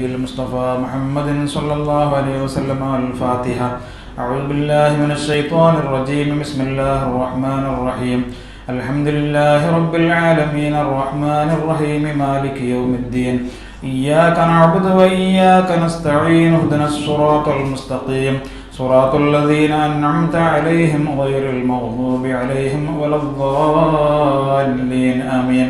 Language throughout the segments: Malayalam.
المصطفى محمد صلى الله عليه وسلم. الفاتحة. أعوذ بالله من الشيطان الرجيم. بسم الله الرحمن الرحيم. الحمد لله رب العالمين الرحمن الرحيم مالك يوم الدين. إياك نعبد وإياك نستعين. اهدنا الصراط المستقيم صراط الذين أنعمت عليهم غير المغضوب عليهم ولا الضالين. آمين.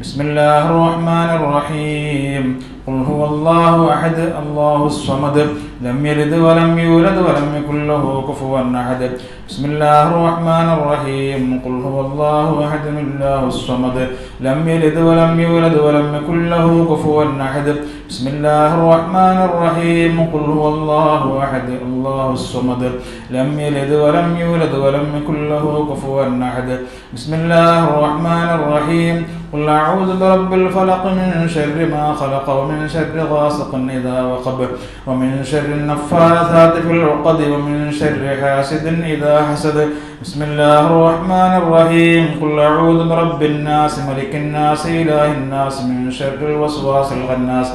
بسم الله الرحمن الرحيم. قل هو الله أحد الله الصمد لم يلد ولم يولد ولم يكن له كفوا أحد. بسم الله الرحمن الرحيم. قل هو الله أحد الله الصمد لم يلد ولم يولد ولم يكن له كفوا أحد. بسم الله الرحمن الرحيم. قل هو الله أحد الله الصمد لم يلد ولم يولد ولم يكن له كفوا أحد. بسم الله الرحمن الرحيم. قل أعوذ برب الفلق من شر ما خلق ومن شر غاسق إذا وقب ومن شر النفاثات في العقد ومن شر حاسد إذا حسد. بسم الله الرحمن الرحيم. قل أعوذ برب الناس ملك الناس إله الناس من شر الوسواس الخناس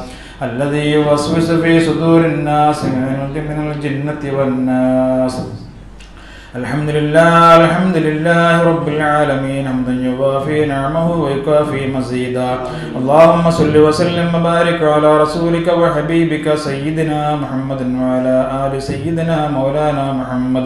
الذي يوسوس في صدور الناس من الجنة والناس. الحمد لله رب العالمين حمدا يوافي نعمه ويكافي مزيدا. اللهم صل وسلم وبارك على رسولك وحبيبك سيدنا محمد وعلى آل سيدنا مولانا محمد.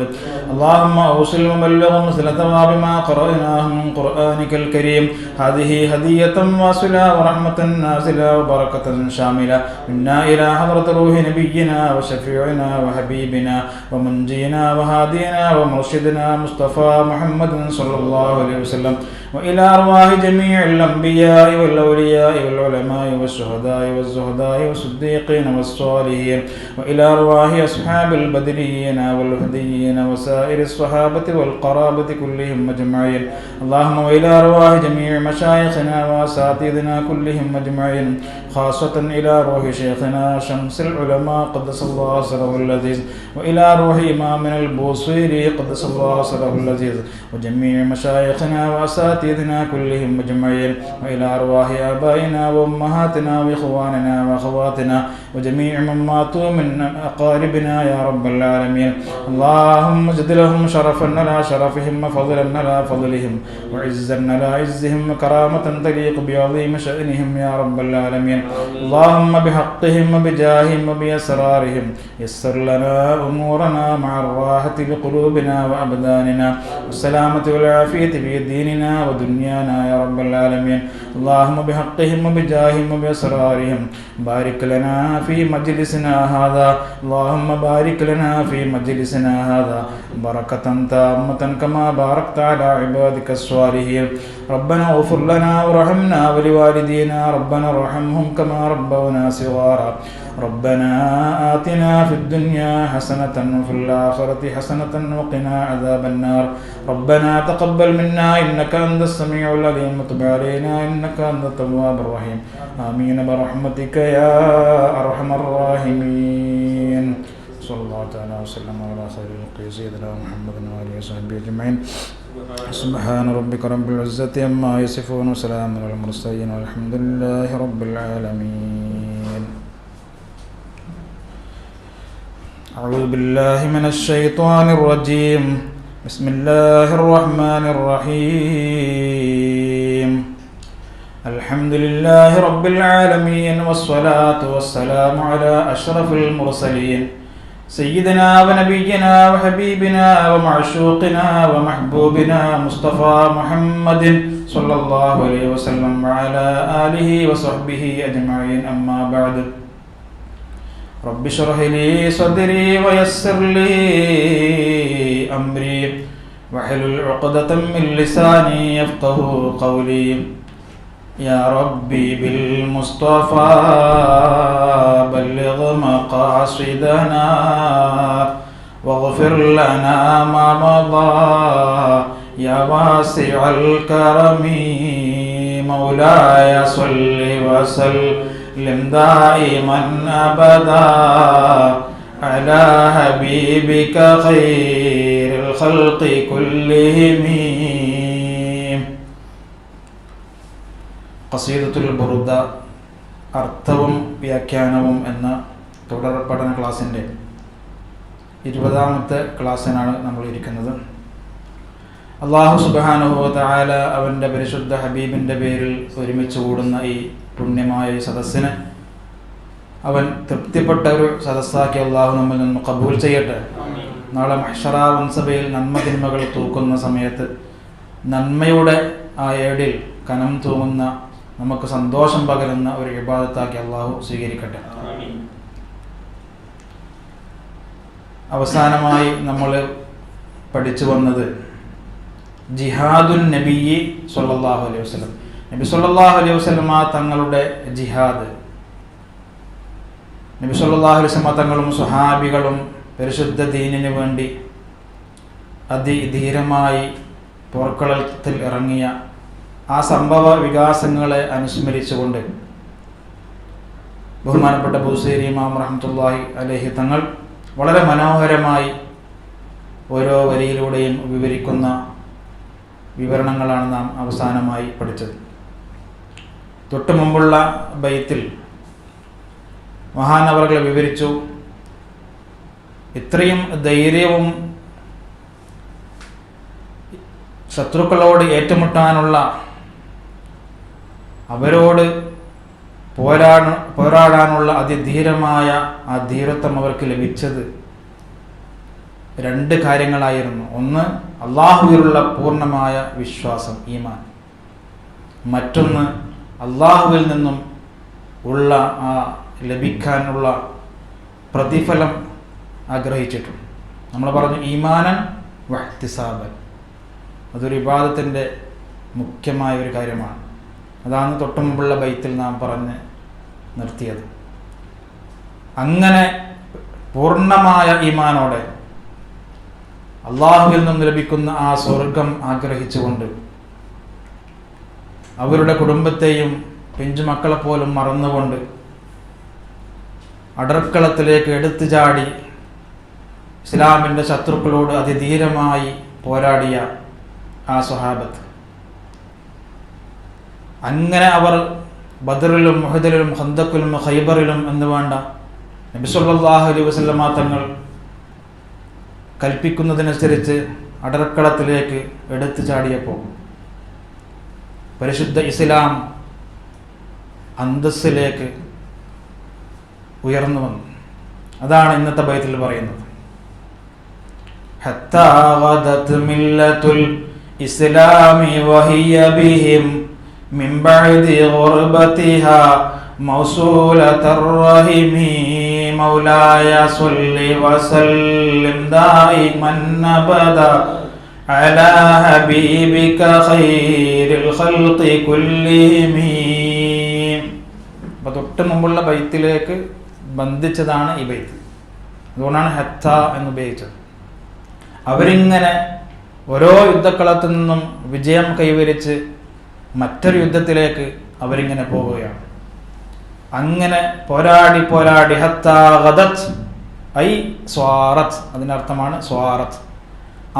اللهم أوصل وبلغ مثل ثواب ما قرأناه من قرآنك الكريم. هذه هدية واصلة ورحمة نازلة وبركة شاملة منا إلى حضرة روح نبينا وشفيعنا وحبيبنا ومنجينا وهادينا مرشدنا مصطفى محمد صلى الله عليه وسلم وإلى أرواح جميع الأنبياء والأولياء والعلماء والشهداء والزهداء والصديقين والصالحين وإلى أرواح أصحاب البدريين والهديين وسائر الصحابة والقرابة كلهم أجمعين. اللهم وإلى أرواح جميع مشايخنا وأساتذتنا كلهم أجمعين، خاصة إلى روح شيخنا شمس العلماء قدس الله سره العزيز، وإلى روح إمامنا البوصيري قدس الله سره العزيز، وجميع مشايخنا وأساتذتنا كلهم أجمعين، وإلى أرواح آبائنا وأمهاتنا وإخواننا وأخواتنا وجميع من ماتوا من أقاربنا يا رب العالمين. اللهم زد لهم شرفا على شرفهم وفضلا على فضلهم وعزا على عزهم وكرامة تليق بعظيم شأنهم يا رب العالمين. اللهم بحقهم وبجاههم وبأسرارهم يسر لنا أمورنا مع الراحة بقلوبنا وأبداننا والسلامة والعافية في ديننا ودنيانا يا رب العالمين. اللهم بحقهم وبجاههم وبأسرارهم بارك لنا في مجلسنا هذا. اللهم بارك لنا في مجلسنا هذا بركة تامة كما باركت على عبادك الصالحين. ربنا اغفر لنا وارحمنا ولوالدينا، ربنا ارحمهم كما ربونا صغارا. ربنا آتنا في الدنيا حسنة وفي الآخرة حسنة وقنا عذاب النار. ربنا تقبل منا إنك أنت السميع العليم وتب علينا إنك أنت التواب الرحيم. آمين برحمتك يا أرحم الراحمين. صلى الله تعالى وسلم على خير خلقه سيدنا محمد وآله وصحبه أجمعين. سبحان ربك رب العزة عما يصفون وسلام على المرسلين والحمد لله رب العالمين. أعوذ بالله من الشيطان الرجيم. بسم الله الرحمن الرحيم. الحمد لله رب العالمين والصلاة والسلام على أشرف المرسلين سيدنا ونبينا وحبيبنا ومعشوقنا ومحبوبنا مصطفى محمد صلى الله عليه وسلم وعلى آله وصحبه أجمعين. أما بعد، رب اشرح لي صدري ويسر لي أمري واحلل عقدة من لساني يفقه قولي. يا ربي بالمصطفى بلغ مقاصدنا واغفر لنا ما مضى يا واسع الكرم. مولاي صل وسلم دائما أبدا على حبيبك خير الخلق كلهم. قصيدة البردة അർത്ഥവും വ്യാഖ്യാനവും എന്ന തുടർ പഠന ക്ലാസ്സിൻ്റെ 20ാമത്തെ ക്ലാസ്സിനാണ് നമ്മൾ ഇരിക്കുന്നത്. അല്ലാഹു സുബ്ഹാനഹു വ തആല അവൻ്റെ പരിശുദ്ധ ഹബീബിൻ്റെ പേരിൽ ഒരുമിച്ച് കൂടുന്ന ഈ പുണ്യമായ ഈ സദസ്സിന് അവൻ തൃപ്തിപ്പെട്ട ഒരു സദസ്സാക്കി അള്ളാഹു നമ്മിൽ നിന്ന് ഖബൂൽ ചെയ്യട്ടെ. നാളെ മഹ്ശറ വൻസഭയിൽ നന്മ തിന്മകൾ തൂക്കുന്ന സമയത്ത് നന്മയുടെ ആ ഏടിൽ കനം തൂങ്ങുന്ന നമുക്ക് സന്തോഷം പകരുന്ന ഒരു ഇബാദത്താക്കി അള്ളാഹു സ്വീകരിക്കട്ടെ. അവസാനമായി നമ്മൾ പഠിച്ചു വന്നത് ജിഹാദുൻ നബിയ്യി സ്വല്ലല്ലാഹു അലൈഹി വസല്ലം, നബി സ്വല്ലല്ലാഹു അലൈഹി വസല്ലം തങ്ങളുടെ ജിഹാദ്. നബി സ്വല്ലല്ലാഹു അലൈഹി വസല്ലം തങ്ങളും സ്വഹാബികളും പരിശുദ്ധ ദീനിനു വേണ്ടി അതിധീരമായി പോർക്കളത്തിൽ ഇറങ്ങിയ ആ സംഭവ വികാസങ്ങളെ അനുസ്മരിച്ചുകൊണ്ട് ബഹുമാനപ്പെട്ട ബൂസൈരി ഇമാം റഹ്മത്തുള്ളാഹി അലൈഹി തങ്ങൾ വളരെ മനോഹരമായി ഓരോ വരിയിലൂടെയും വിവരിക്കുന്ന വിവരണങ്ങളാണ് നാം അവസാനമായി പഠിച്ചത്. തൊട്ടു മുമ്പുള്ള ബൈത്തിൽ മഹാനവറുകൾ വിവരിച്ചു, ഇത്രയും ധൈര്യവും ശത്രുക്കളോട് ഏറ്റുമുട്ടാനുള്ള, അവരോട് പോരാടാനുള്ള അതിധീരമായ ആ ധീരത്വം അവർക്ക് ലഭിച്ചത് 2 കാര്യങ്ങളായിരുന്നു. ഒന്ന്, അള്ളാഹുവിലുള്ള പൂർണ്ണമായ വിശ്വാസം, ഈമാൻ. മറ്റൊന്ന്, അള്ളാഹുവിൽ നിന്നും ഉള്ള ആ ലഭിക്കാനുള്ള പ്രതിഫലം ആഗ്രഹിച്ചിട്ടുണ്ട്. നമ്മൾ പറഞ്ഞു ഈമാനൻ വഹ്തിസാബൻ, അതൊരു ഇബാദത്തിൻ്റെ മുഖ്യമായ ഒരു കാര്യമാണ്. അതാണ് തൊട്ടു മുമ്പുള്ള ബൈത്തിൽ നാം പറഞ്ഞ് നിർത്തിയത്. അങ്ങനെ പൂർണ്ണമായ ഈമാനോടെ അള്ളാഹുവിൽ നിന്നും ലഭിക്കുന്ന ആ സ്വർഗം ആഗ്രഹിച്ചുകൊണ്ട് അവരുടെ കുടുംബത്തെയും പിഞ്ചുമക്കളെ പോലും മറന്നുകൊണ്ട് അടർക്കളത്തിലേക്ക് എടുത്തു ചാടി ഇസ്ലാമിൻ്റെ ശത്രുക്കളോട് അതിധീരമായി പോരാടിയ ആ സ്വഹാബത്ത്, അങ്ങനെ അവർ ബദറിലും ഉഹദിലും ഖന്തക്കിലും ഖൈബറിലും എന്ന് വേണ്ട നബി സല്ലല്ലാഹു അലൈഹി വസല്ലം തങ്ങൾ കൽപ്പിക്കുന്നതിനനുസരിച്ച് അടർക്കളത്തിലേക്ക് എടുത്തു ചാടിയപ്പോൾ പരിശുദ്ധ ഇസ്ലാം അന്തസ്സിലേക്ക് ഉയർന്നു വന്നു. അതാണ് ഇന്നത്തെ ബൈത്തിൽ പറയുന്നത്. ഹത്താ ഗദത് മില്ലത്തുൽ ഇസ്ലാമി വഹിയ ബിഹിം മിൻ ബഅദി ഗുർബതിഹാ മൗസൂലത്തുർ റഹിമി മൗലായ സ്വല്ലി വസല്ലിം ദായിമൻ അബദാ അലാ ഹബീബിക ഖൈറിൽ ഖൽഖി കുല്ലിഹിം. അപ്പോൾ തൊട്ട് മുമ്പുള്ള ബൈത്തിലേക്ക് ബന്ധിച്ചതാണ് ഈ ബൈത്ത്. അതുകൊണ്ടാണ് ഹത്ത എന്ന് ഉപയോഗിച്ചത്. അവരിങ്ങനെ ഓരോ യുദ്ധക്കളത്തു നിന്നും വിജയം കൈവരിച്ച് മറ്റൊരു യുദ്ധത്തിലേക്ക് അവരിങ്ങനെ പോവുകയാണ്. അങ്ങനെ പോരാടി പോരാടി ഹത്ത ഗദത് ഐ സ്വാറത്ത്, അതിനർത്ഥമാണ് സ്വാറത്ത്,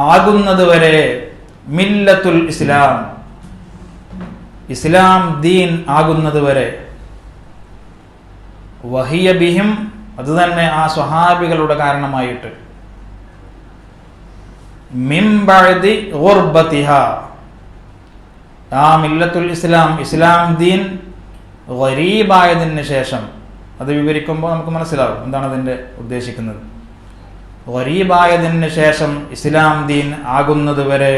ആകുന്നത് വരെ മില്ലത്തുൽ ഇസ്ലാം, ഇസ്ലാം ദീൻ ആകുന്നത് വരെ, വഹിയ ബിഹിം, അത് തന്നെ ആ സ്വഹാബികളുടെ കാരണമായിട്ട്, മിൻ ബഅദി ഗുർബതിഹാ, ആ മില്ലത്തുൽ ഇസ്ലാം, ഇസ്ലാം ദീൻ ഗരീബായതിന് ശേഷം, അത് വിവരിക്കുമ്പോൾ നമുക്ക് മനസ്സിലാവും എന്താണ് അതിൻ്റെ ഉദ്ദേശിക്കുന്നത്. ഗരീബായതിന് ശേഷം ഇസ്ലാം ദീൻ ആകുന്നത് വരെ,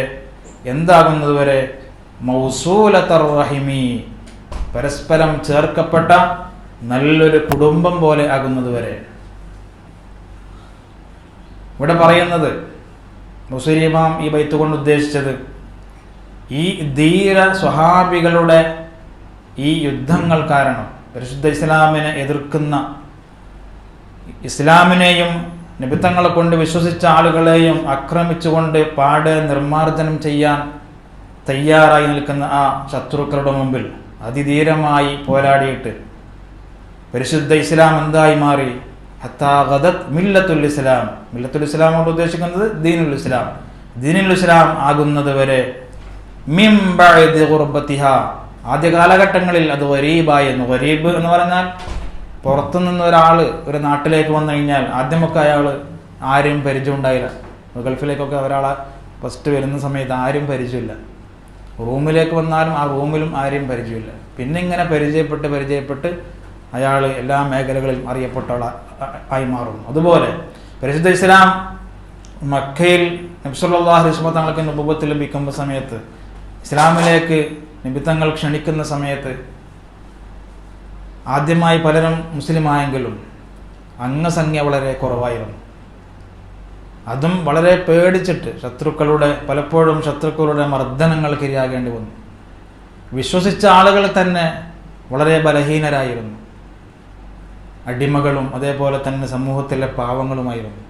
എന്താകുന്നത് വരെ, മൗസൂലത്തുർ റഹിമി, പരസ്പരം ചേർക്കപ്പെട്ട നല്ലൊരു കുടുംബം പോലെ ആകുന്നത് വരെ. ഇവിടെ പറയുന്നത് ബുസൈരി ഇമാം ഈ ബൈത്ത് കൊണ്ട് ഉദ്ദേശിച്ചത് ഈ ധീര സ്വഹാബികളുടെ ഈ യുദ്ധങ്ങൾ കാരണം പരിശുദ്ധ ഇസ്ലാമിനെ എതിർക്കുന്ന, ഇസ്ലാമിനെയും നിബിത്തങ്ങളെ കൊണ്ട് വിശ്വസിച്ച ആളുകളെയും ആക്രമിച്ചുകൊണ്ട് പാടെ നിർമ്മാർജ്ജനം ചെയ്യാൻ തയ്യാറായി നിൽക്കുന്ന ആ ശത്രുക്കളുടെ മുമ്പിൽ അതിധീരമായി പോരാടിയിട്ട് പരിശുദ്ധ ഇസ്ലാം എന്തായി മാറി? ഹത്താ ഗദത് മില്ലത്തുൽ ഇസ്ലാം, മില്ലത്തുൽ ഇസ്ലാം കൊണ്ട് ഉദ്ദേശിക്കുന്നത് ദീനുൽ ഇസ്ലാം, ദീനുൽ ഇസ്ലാം ആകുന്നത് വരെ മിൻ ബഅദി ഗുർബതിഹാ, ആദ്യ കാലഘട്ടങ്ങളിൽ അത് ഗരീബായിരുന്നു. ഗരീബ് എന്ന് പറഞ്ഞാൽ പുറത്തുനിന്ന് ഒരാൾ ഒരു നാട്ടിലേക്ക് വന്നു കഴിഞ്ഞാൽ ആദ്യമൊക്കെ അയാൾ ആരെയും പരിചയം ഉണ്ടായില്ല. ഗൾഫിലേക്കൊക്കെ ഒരാളെ ഫസ്റ്റ് വരുന്ന സമയത്ത് ആരും പരിചയമില്ല. റൂമിലേക്ക് വന്നാലും ആ റൂമിലും ആരെയും പരിചയമില്ല. പിന്നെ ഇങ്ങനെ പരിചയപ്പെട്ട് അയാൾ എല്ലാ മേഖലകളിലും അറിയപ്പെട്ട ആയി മാറുന്നു. അതുപോലെ പരിശുദ്ധ ഇസ്ലാം മക്കയിൽ നബി സല്ലല്ലാഹു അലൈഹി വസല്ലം തങ്ങൾക്ക് നുബുവത്ത് ലഭിക്കുന്ന സമയത്ത്, ഇസ്ലാമിലേക്ക് നബി തങ്ങൾ ക്ഷണിക്കുന്ന സമയത്ത് ആദ്യമായി പലരും മുസ്ലിമായെങ്കിലും അംഗസംഖ്യ വളരെ കുറവായിരുന്നു. അതും വളരെ പേടിച്ചിട്ട് പലപ്പോഴും ശത്രുക്കളുടെ മർദ്ദനങ്ങൾക്ക് ഇരയാകേണ്ടി വന്നു. വിശ്വസിച്ച ആളുകൾ തന്നെ വളരെ ബലഹീനരായിരുന്നു. അടിമകളും അതേപോലെ തന്നെ സമൂഹത്തിലെ പാവങ്ങളുമായിരുന്നു.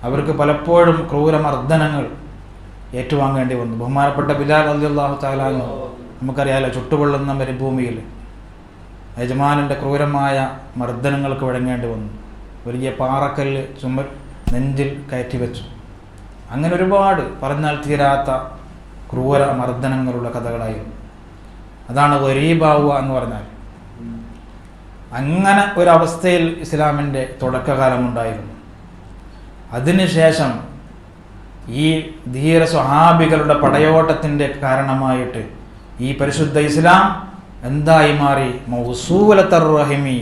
അവർക്ക് പലപ്പോഴും ക്രൂരമർദ്ദനങ്ങൾ ഏറ്റുവാങ്ങേണ്ടി വന്നു. ബഹുമാനപ്പെട്ട ബിലാൽ റളിയല്ലാഹു തആല അൻഹു, നമുക്കറിയാലോ, ചുട്ടുപൊള്ളുന്ന മരുഭൂമിയിൽ യജമാനൻ്റെ ക്രൂരമായ മർദ്ദനങ്ങൾക്ക് വഴങ്ങേണ്ടി വന്നു. വലിയ പാറക്കല്ല് നെഞ്ചിൽ കയറ്റി വെച്ചു. അങ്ങനെ ഒരുപാട് പറഞ്ഞാൽ തീരാത്ത ക്രൂര മർദ്ദനങ്ങളുള്ള കഥകളായിരുന്നു. അതാണ് ഗരീബാവുക എന്ന് പറഞ്ഞാൽ. അങ്ങനെ ഒരവസ്ഥയിൽ ഇസ്ലാമിൻ്റെ തുടക്കകാലമുണ്ടായിരുന്നു. അതിനുശേഷം ഈ ധീര സ്വഹാബികളുടെ പടയോട്ടത്തിൻ്റെ കാരണമായിട്ട് ഈ പരിശുദ്ധ ഇസ്ലാം എന്തായി മാറി? മൗസൂലത്തുർ റഹിമി,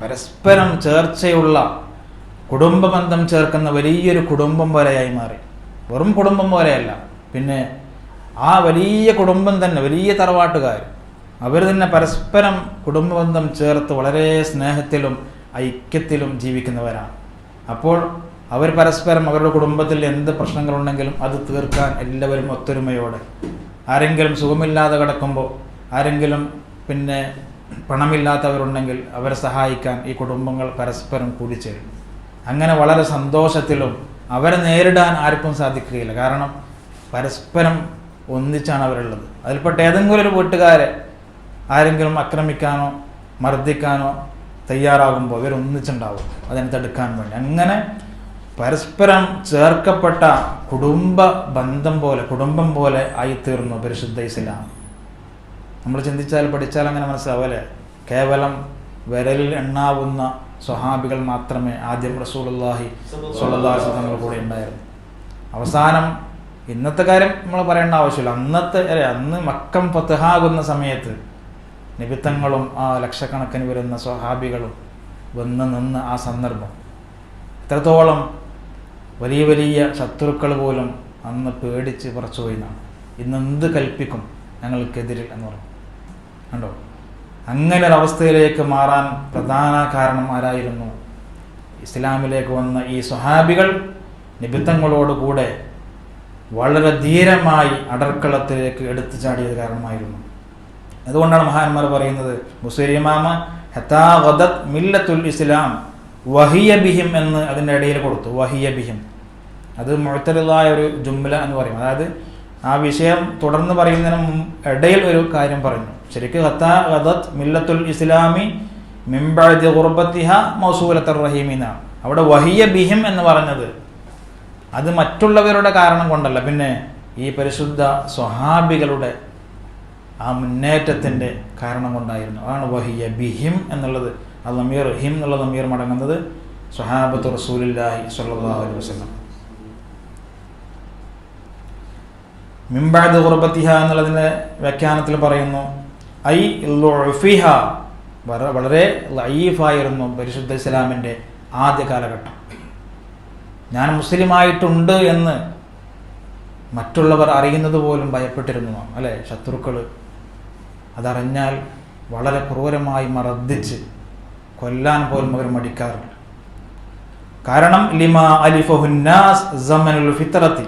പരസ്പരം ചേർച്ചയുള്ള കുടുംബബന്ധം ചേർക്കുന്ന വലിയൊരു കുടുംബം പോലെയായി മാറി. വെറും കുടുംബം പോലെയല്ല, പിന്നെ ആ വലിയ കുടുംബം തന്നെ, വലിയ തറവാട്ടുകാർ, അവർ തന്നെ പരസ്പരം കുടുംബബന്ധം ചേർത്ത് വളരെ സ്നേഹത്തിലും ഐക്യത്തിലും ജീവിക്കുന്നവരാണ്. അപ്പോൾ അവർ പരസ്പരം അവരുടെ കുടുംബത്തിൽ എന്ത് പ്രശ്നങ്ങളുണ്ടെങ്കിലും അത് തീർക്കാൻ എല്ലാവരും ഒത്തൊരുമയോടെ, ആരെങ്കിലും സുഖമില്ലാതെ കിടക്കുമ്പോൾ, ആരെങ്കിലും പിന്നെ പണമില്ലാത്തവരുണ്ടെങ്കിൽ അവരെ സഹായിക്കാൻ ഈ കുടുംബങ്ങൾ പരസ്പരം കൂടിച്ചേരും. അങ്ങനെ വളരെ സന്തോഷത്തിലും അവരെ നേരിടാൻ ആർക്കും സാധിക്കുകയില്ല. കാരണം പരസ്പരം ഒന്നിച്ചാണ് അവരുള്ളത്. അതിൽപ്പെട്ട ഏതെങ്കിലും ഒരു വീട്ടുകാരെ ആരെങ്കിലും ആക്രമിക്കാനോ മർദ്ദിക്കാനോ തയ്യാറാകുമ്പോൾ ഇവരൊന്നിച്ചുണ്ടാവും അതിനെ തടുക്കാൻ വേണ്ടി. അങ്ങനെ പരസ്പരം ചേർക്കപ്പെട്ട കുടുംബം പോലെ ആയിത്തീർന്നു പരിശുദ്ധ ഇസ്ലാം. നമ്മൾ ചിന്തിച്ചാൽ പഠിച്ചാൽ അങ്ങനെ മനസ്സിലാവല്ലേ? കേവലം വിരലിൽ എണ്ണാവുന്ന സ്വഹാബികൾ മാത്രമേ ആദ്യം റസൂലുള്ളാഹി സ്വല്ലല്ലാഹു അലൈഹി വസല്ലം കൂടെ ഉണ്ടായിരുന്നു. അവസാനം ഇന്നത്തെ കാര്യം നമ്മൾ പറയേണ്ട ആവശ്യമില്ല. അന്ന് മക്കം ഫതഹാകുന്ന സമയത്ത് നിബിത്തങ്ങളും ആ ലക്ഷക്കണക്കിന് വരുന്ന സ്വഹാബികളും വന്ന് നിന്ന് ആ സന്ദർഭം എത്രത്തോളം വലിയ വലിയ ശത്രുക്കൾ പോലും അന്ന് പേടിച്ച് പറച്ചുപോയി എന്നാണ്. ഇന്ന് എന്ത് കൽപ്പിക്കും ഞങ്ങൾക്കെതിരിൽ എന്ന് പറഞ്ഞു. കണ്ടോ? അങ്ങനെ ഒരവസ്ഥയിലേക്ക് മാറാൻ പ്രധാന കാരണം ആരായിരുന്നു? ഇസ്ലാമിലേക്ക് വന്ന ഈ സ്വഹാബികൾ നിബിത്തങ്ങളോടുകൂടെ വളരെ ധീരമായി അടർക്കളത്തിലേക്ക് എടുത്തു ചാടിയത് കാരണമായിരുന്നു. അതുകൊണ്ടാണ് മഹാന്മാർ പറയുന്നത്, മുസ്ലിമാമ ഹത്താ ഗദത് മില്ലത്തുൽ ഇസ്ലാം വഹിയ ബിഹിം എന്ന് അതിൻ്റെ ഇടയിൽ കൊടുത്തു. വഹിയ ബിഹിം, അത് മുഅ്തദിലായ ഒരു ജുംല എന്ന് പറയും. അതായത് ആ വിഷയം തുടർന്ന് പറയുന്നതിന് ഇടയിൽ ഒരു കാര്യം പറഞ്ഞു. ശരിക്കും ഹത്താ ഗദത് മില്ലത്തുൽ ഇസ്ലാമി മിൻ ബഅദി ഖുർബത്തിഹ മൗസൂലത്തുർ റഹീമി എന്നാണ്. അവിടെ വഹിയ ബിഹിം എന്ന് പറഞ്ഞത് അത് മറ്റുള്ളവരുടെ കാരണം കൊണ്ടല്ല, പിന്നെ ഈ പരിശുദ്ധ സ്വഹാബികളുടെ ആ മുന്നേറ്റത്തിൻ്റെ കാരണം കൊണ്ടായിരുന്നു. അതാണ് വഹിയ ബിഹിം എന്നുള്ളത്. ആ ലമീർ ഹിം എന്നുള്ള ലമീർ മടങ്ങുന്നത് സ്വഹാബത്തു റസൂലുള്ളാഹി സ്വല്ലല്ലാഹു അലൈഹി വസല്ലം. മിൻ ബഅദി ഖുർബത്തിഹ എന്നുള്ളതിൻ്റെ വ്യാഖ്യാനത്തിൽ പറയുന്നു ഐ ളുഫിഹ, വളരെ ലഈഫായിരുന്നു പരിശുദ്ധ ഇസ്ലാമിൻ്റെ ആദ്യ കാലഘട്ടം. ഞാൻ മുസ്ലിമായിട്ടുണ്ട് എന്ന് മറ്റുള്ളവർ അറിയുന്നത് പോലും ഭയപ്പെട്ടിരുന്നു, അല്ലേ? ശത്രുക്കൾ അതറിഞ്ഞാൽ വളരെ ക്രൂരമായി മർദ്ദിച്ച് കൊല്ലാൻ പോലും അവർ മടിക്കാറില്ല. കാരണം ലിമാ അലിഫഹുന്നാസ് സമനുൽ ഫിത്രത്തി,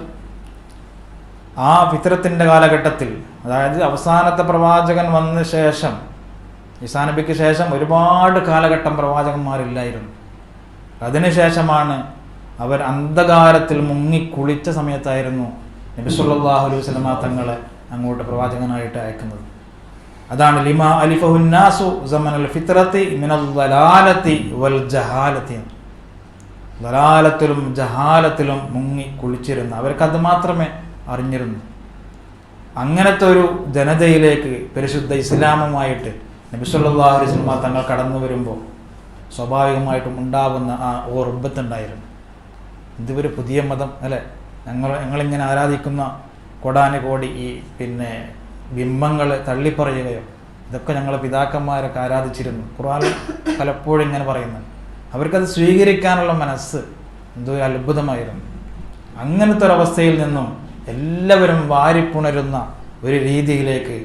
ആ ഫിത്രത്തിൻ്റെ കാലഘട്ടത്തിൽ, അതായത് അവസാനത്തെ പ്രവാചകൻ വന്ന ശേഷം, ഈസാ നബിക്ക് ശേഷം ഒരുപാട് കാലഘട്ടം പ്രവാചകന്മാരില്ലായിരുന്നു. അതിനുശേഷമാണ് അവർ അന്ധകാരത്തിൽ മുങ്ങിക്കുളിച്ച സമയത്തായിരുന്നു നബി സല്ലല്ലാഹു അലൈഹി വസല്ലം തങ്ങളെ അങ്ങോട്ട് പ്രവാചകനായിട്ട് അയക്കുന്നത്. അതാണ് ലിമാ അലിഫഹുന്നാസു സമനുൽ ഫിത്രത്തി മിനൽ ദലാലത്തി വൽ ജഹാലത്തി, ദലാലത്തിലും ജഹാലത്തിലും മുങ്ങി കുളിച്ചിരുന്ന അവർക്കത് മാത്രമേ അറിഞ്ഞിരുന്നു. അങ്ങനത്തെ ഒരു ജനതയിലേക്ക് പരിശുദ്ധ ഇസ്ലാമുമായിട്ട് നബി സല്ലല്ലാഹു അലൈഹി വസല്ലം തങ്ങൾ കടന്നു വരുമ്പോൾ സ്വാഭാവികമായിട്ടും ഉണ്ടാകുന്ന ആ ഓർബത്തുണ്ടായിരുന്നു. ഇതൊരു പുതിയ മതം അല്ലേ, ഞങ്ങളിങ്ങനെ ആരാധിക്കുന്ന കോടാനുകോടി ഈ ബിംബങ്ങൾ തള്ളിപ്പറയുകയോ, ഇതൊക്കെ ഞങ്ങളെ പിതാക്കന്മാരൊക്കെ ആരാധിച്ചിരുന്നു. ഖുർആൻ പലപ്പോഴും ഇങ്ങനെ പറയുന്നുണ്ട്. അവർക്കത് സ്വീകരിക്കാനുള്ള മനസ്സ് എന്തോ അത്ഭുതമായിരുന്നു. അങ്ങനത്തെ ഒരവസ്ഥയിൽ നിന്നും എല്ലാവരും വാരിപ്പുണരുന്ന ഒരു രീതിയിലേക്ക്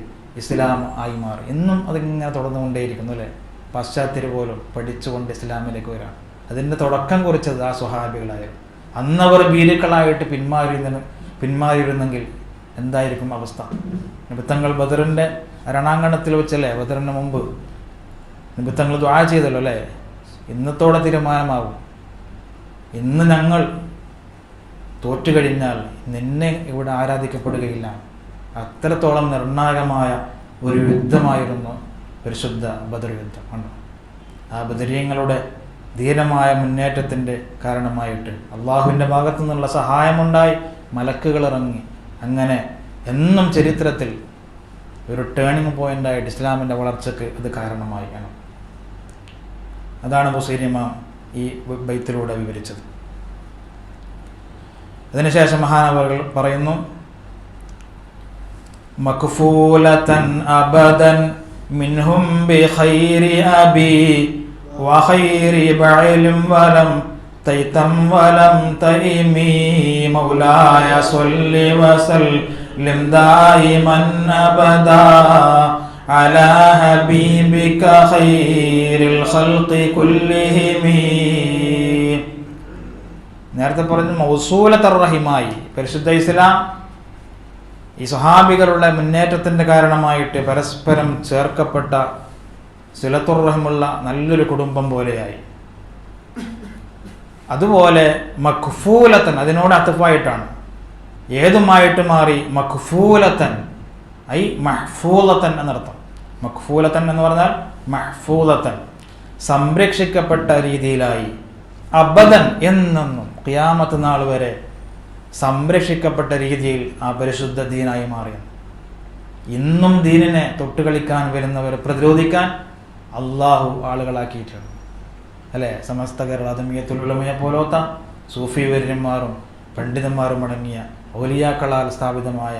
ഇസ്ലാം ആയി മാറി. ഇന്നും അതിങ്ങനെ തുടർന്നുകൊണ്ടേയിരിക്കുന്നു അല്ലേ. പാശ്ചാത്യർ പോലും പഠിച്ചുകൊണ്ട് ഇസ്ലാമിലേക്ക് വരാം. അതിൻ്റെ തുടക്കം കുറിച്ചത് ആ സ്വഹാബികളായിരുന്നു. അന്നവർ ഭീരുക്കളായിട്ട് പിന്മാറിയിരുന്നെങ്കിൽ എന്തായിരിക്കും അവസ്ഥ? നിബിത്തങ്ങൾ ബദറിൻ്റെ രണാങ്കണത്തിൽ വെച്ചല്ലേ, ബദറിന് മുമ്പ് നിബിത്തങ്ങൾ ദുആ ചെയ്തല്ലോ അല്ലേ, ഇന്നത്തോടെ തീരുമാനമാകും, ഇന്ന് ഞങ്ങൾ തോറ്റുകഴിഞ്ഞാൽ നിന്നെ ഇവിടെ ആരാധിക്കപ്പെടുകയില്ല. അത്രത്തോളം നിർണായകമായ ഒരു യുദ്ധമായിരുന്നു പരിശുദ്ധ ബദർ യുദ്ധം. കണ്ടോ, ആ ബദരീങ്ങളുടെ ധീരമായ മുന്നേറ്റത്തിൻ്റെ കാരണമായിട്ട് അള്ളാഹുവിൻ്റെ ഭാഗത്തു നിന്നുള്ള സഹായമുണ്ടായി, മലക്കുകൾ ഇറങ്ങി. അങ്ങനെ എന്നും ചരിത്രത്തിൽ ഒരു ടേണിംഗ് പോയിൻ്റായിട്ട് ഇസ്ലാമിൻ്റെ വളർച്ചയ്ക്ക് അത് കാരണമായി. അതാണ് ബുസൈരി ഇമാം ഈ ബൈത്തിലൂടെ വിവരിച്ചത്. അതിനുശേഷം മഹാനവറുകൾ പറയുന്നു, മക്ഫൂലതൻ അബദൻ മിൻഹും ബിഖൈരി അബി വഖൈരി ബഅലിം വലം തൈതം വലം തൈമി മൗലായ സ്വല്ലി വസല്ലിം ദായിമൻ അബദാ അലാ ഹബീബിക ഖൈറിൽ ഖൽഖി കുല്ലിഹിം. നേരത്തെ പറഞ്ഞു മൗസൂലത്തുർ റഹിമായി പരിശുദ്ധ ഇസ്ലാം ഈ സ്വഹാബികളുടെ മുന്നേറ്റത്തിൻ്റെ കാരണമായിട്ട് പരസ്പരം ചേർക്കപ്പെട്ട സിലത്തുർ റഹിമുള്ള നല്ലൊരു കുടുംബം പോലെയായി. അതുപോലെ മഖ്ഫൂലത്തൻ അതിനോട് അത്ഫായിട്ടാണ്, ഏതുമായിട്ട് മാറി മഖ്ഫൂലത്തൻ ഐ മഹ്ഫൂലത്തൻ എന്നർത്ഥം. മഖ്ഫൂലത്തൻ എന്ന് പറഞ്ഞാൽ മഹ്ഫൂലത്തൻ സംരക്ഷിക്കപ്പെട്ട രീതിയിലായി. അബദൻ എന്നെന്നും ഖിയാമത്ത് നാൾ വരെ സംരക്ഷിക്കപ്പെട്ട രീതിയിൽ ആ പരിശുദ്ധ ദീനായി മാറി. ഇന്നും ദീനിനെ തൊട്ടുകളിക്കാൻ വരുന്നവരെ പ്രതിരോധിക്കാൻ അള്ളാഹു ആളുകളാക്കിയിട്ടുണ്ട് അല്ലേ. സമസ്ത കേരള ജമിയത്തുൽ ഉലമയെ പോലത്തെ സൂഫി വര്യന്മാരും പണ്ഡിതന്മാരും അടങ്ങിയ ഔലിയാക്കളാൽ സ്ഥാപിതമായ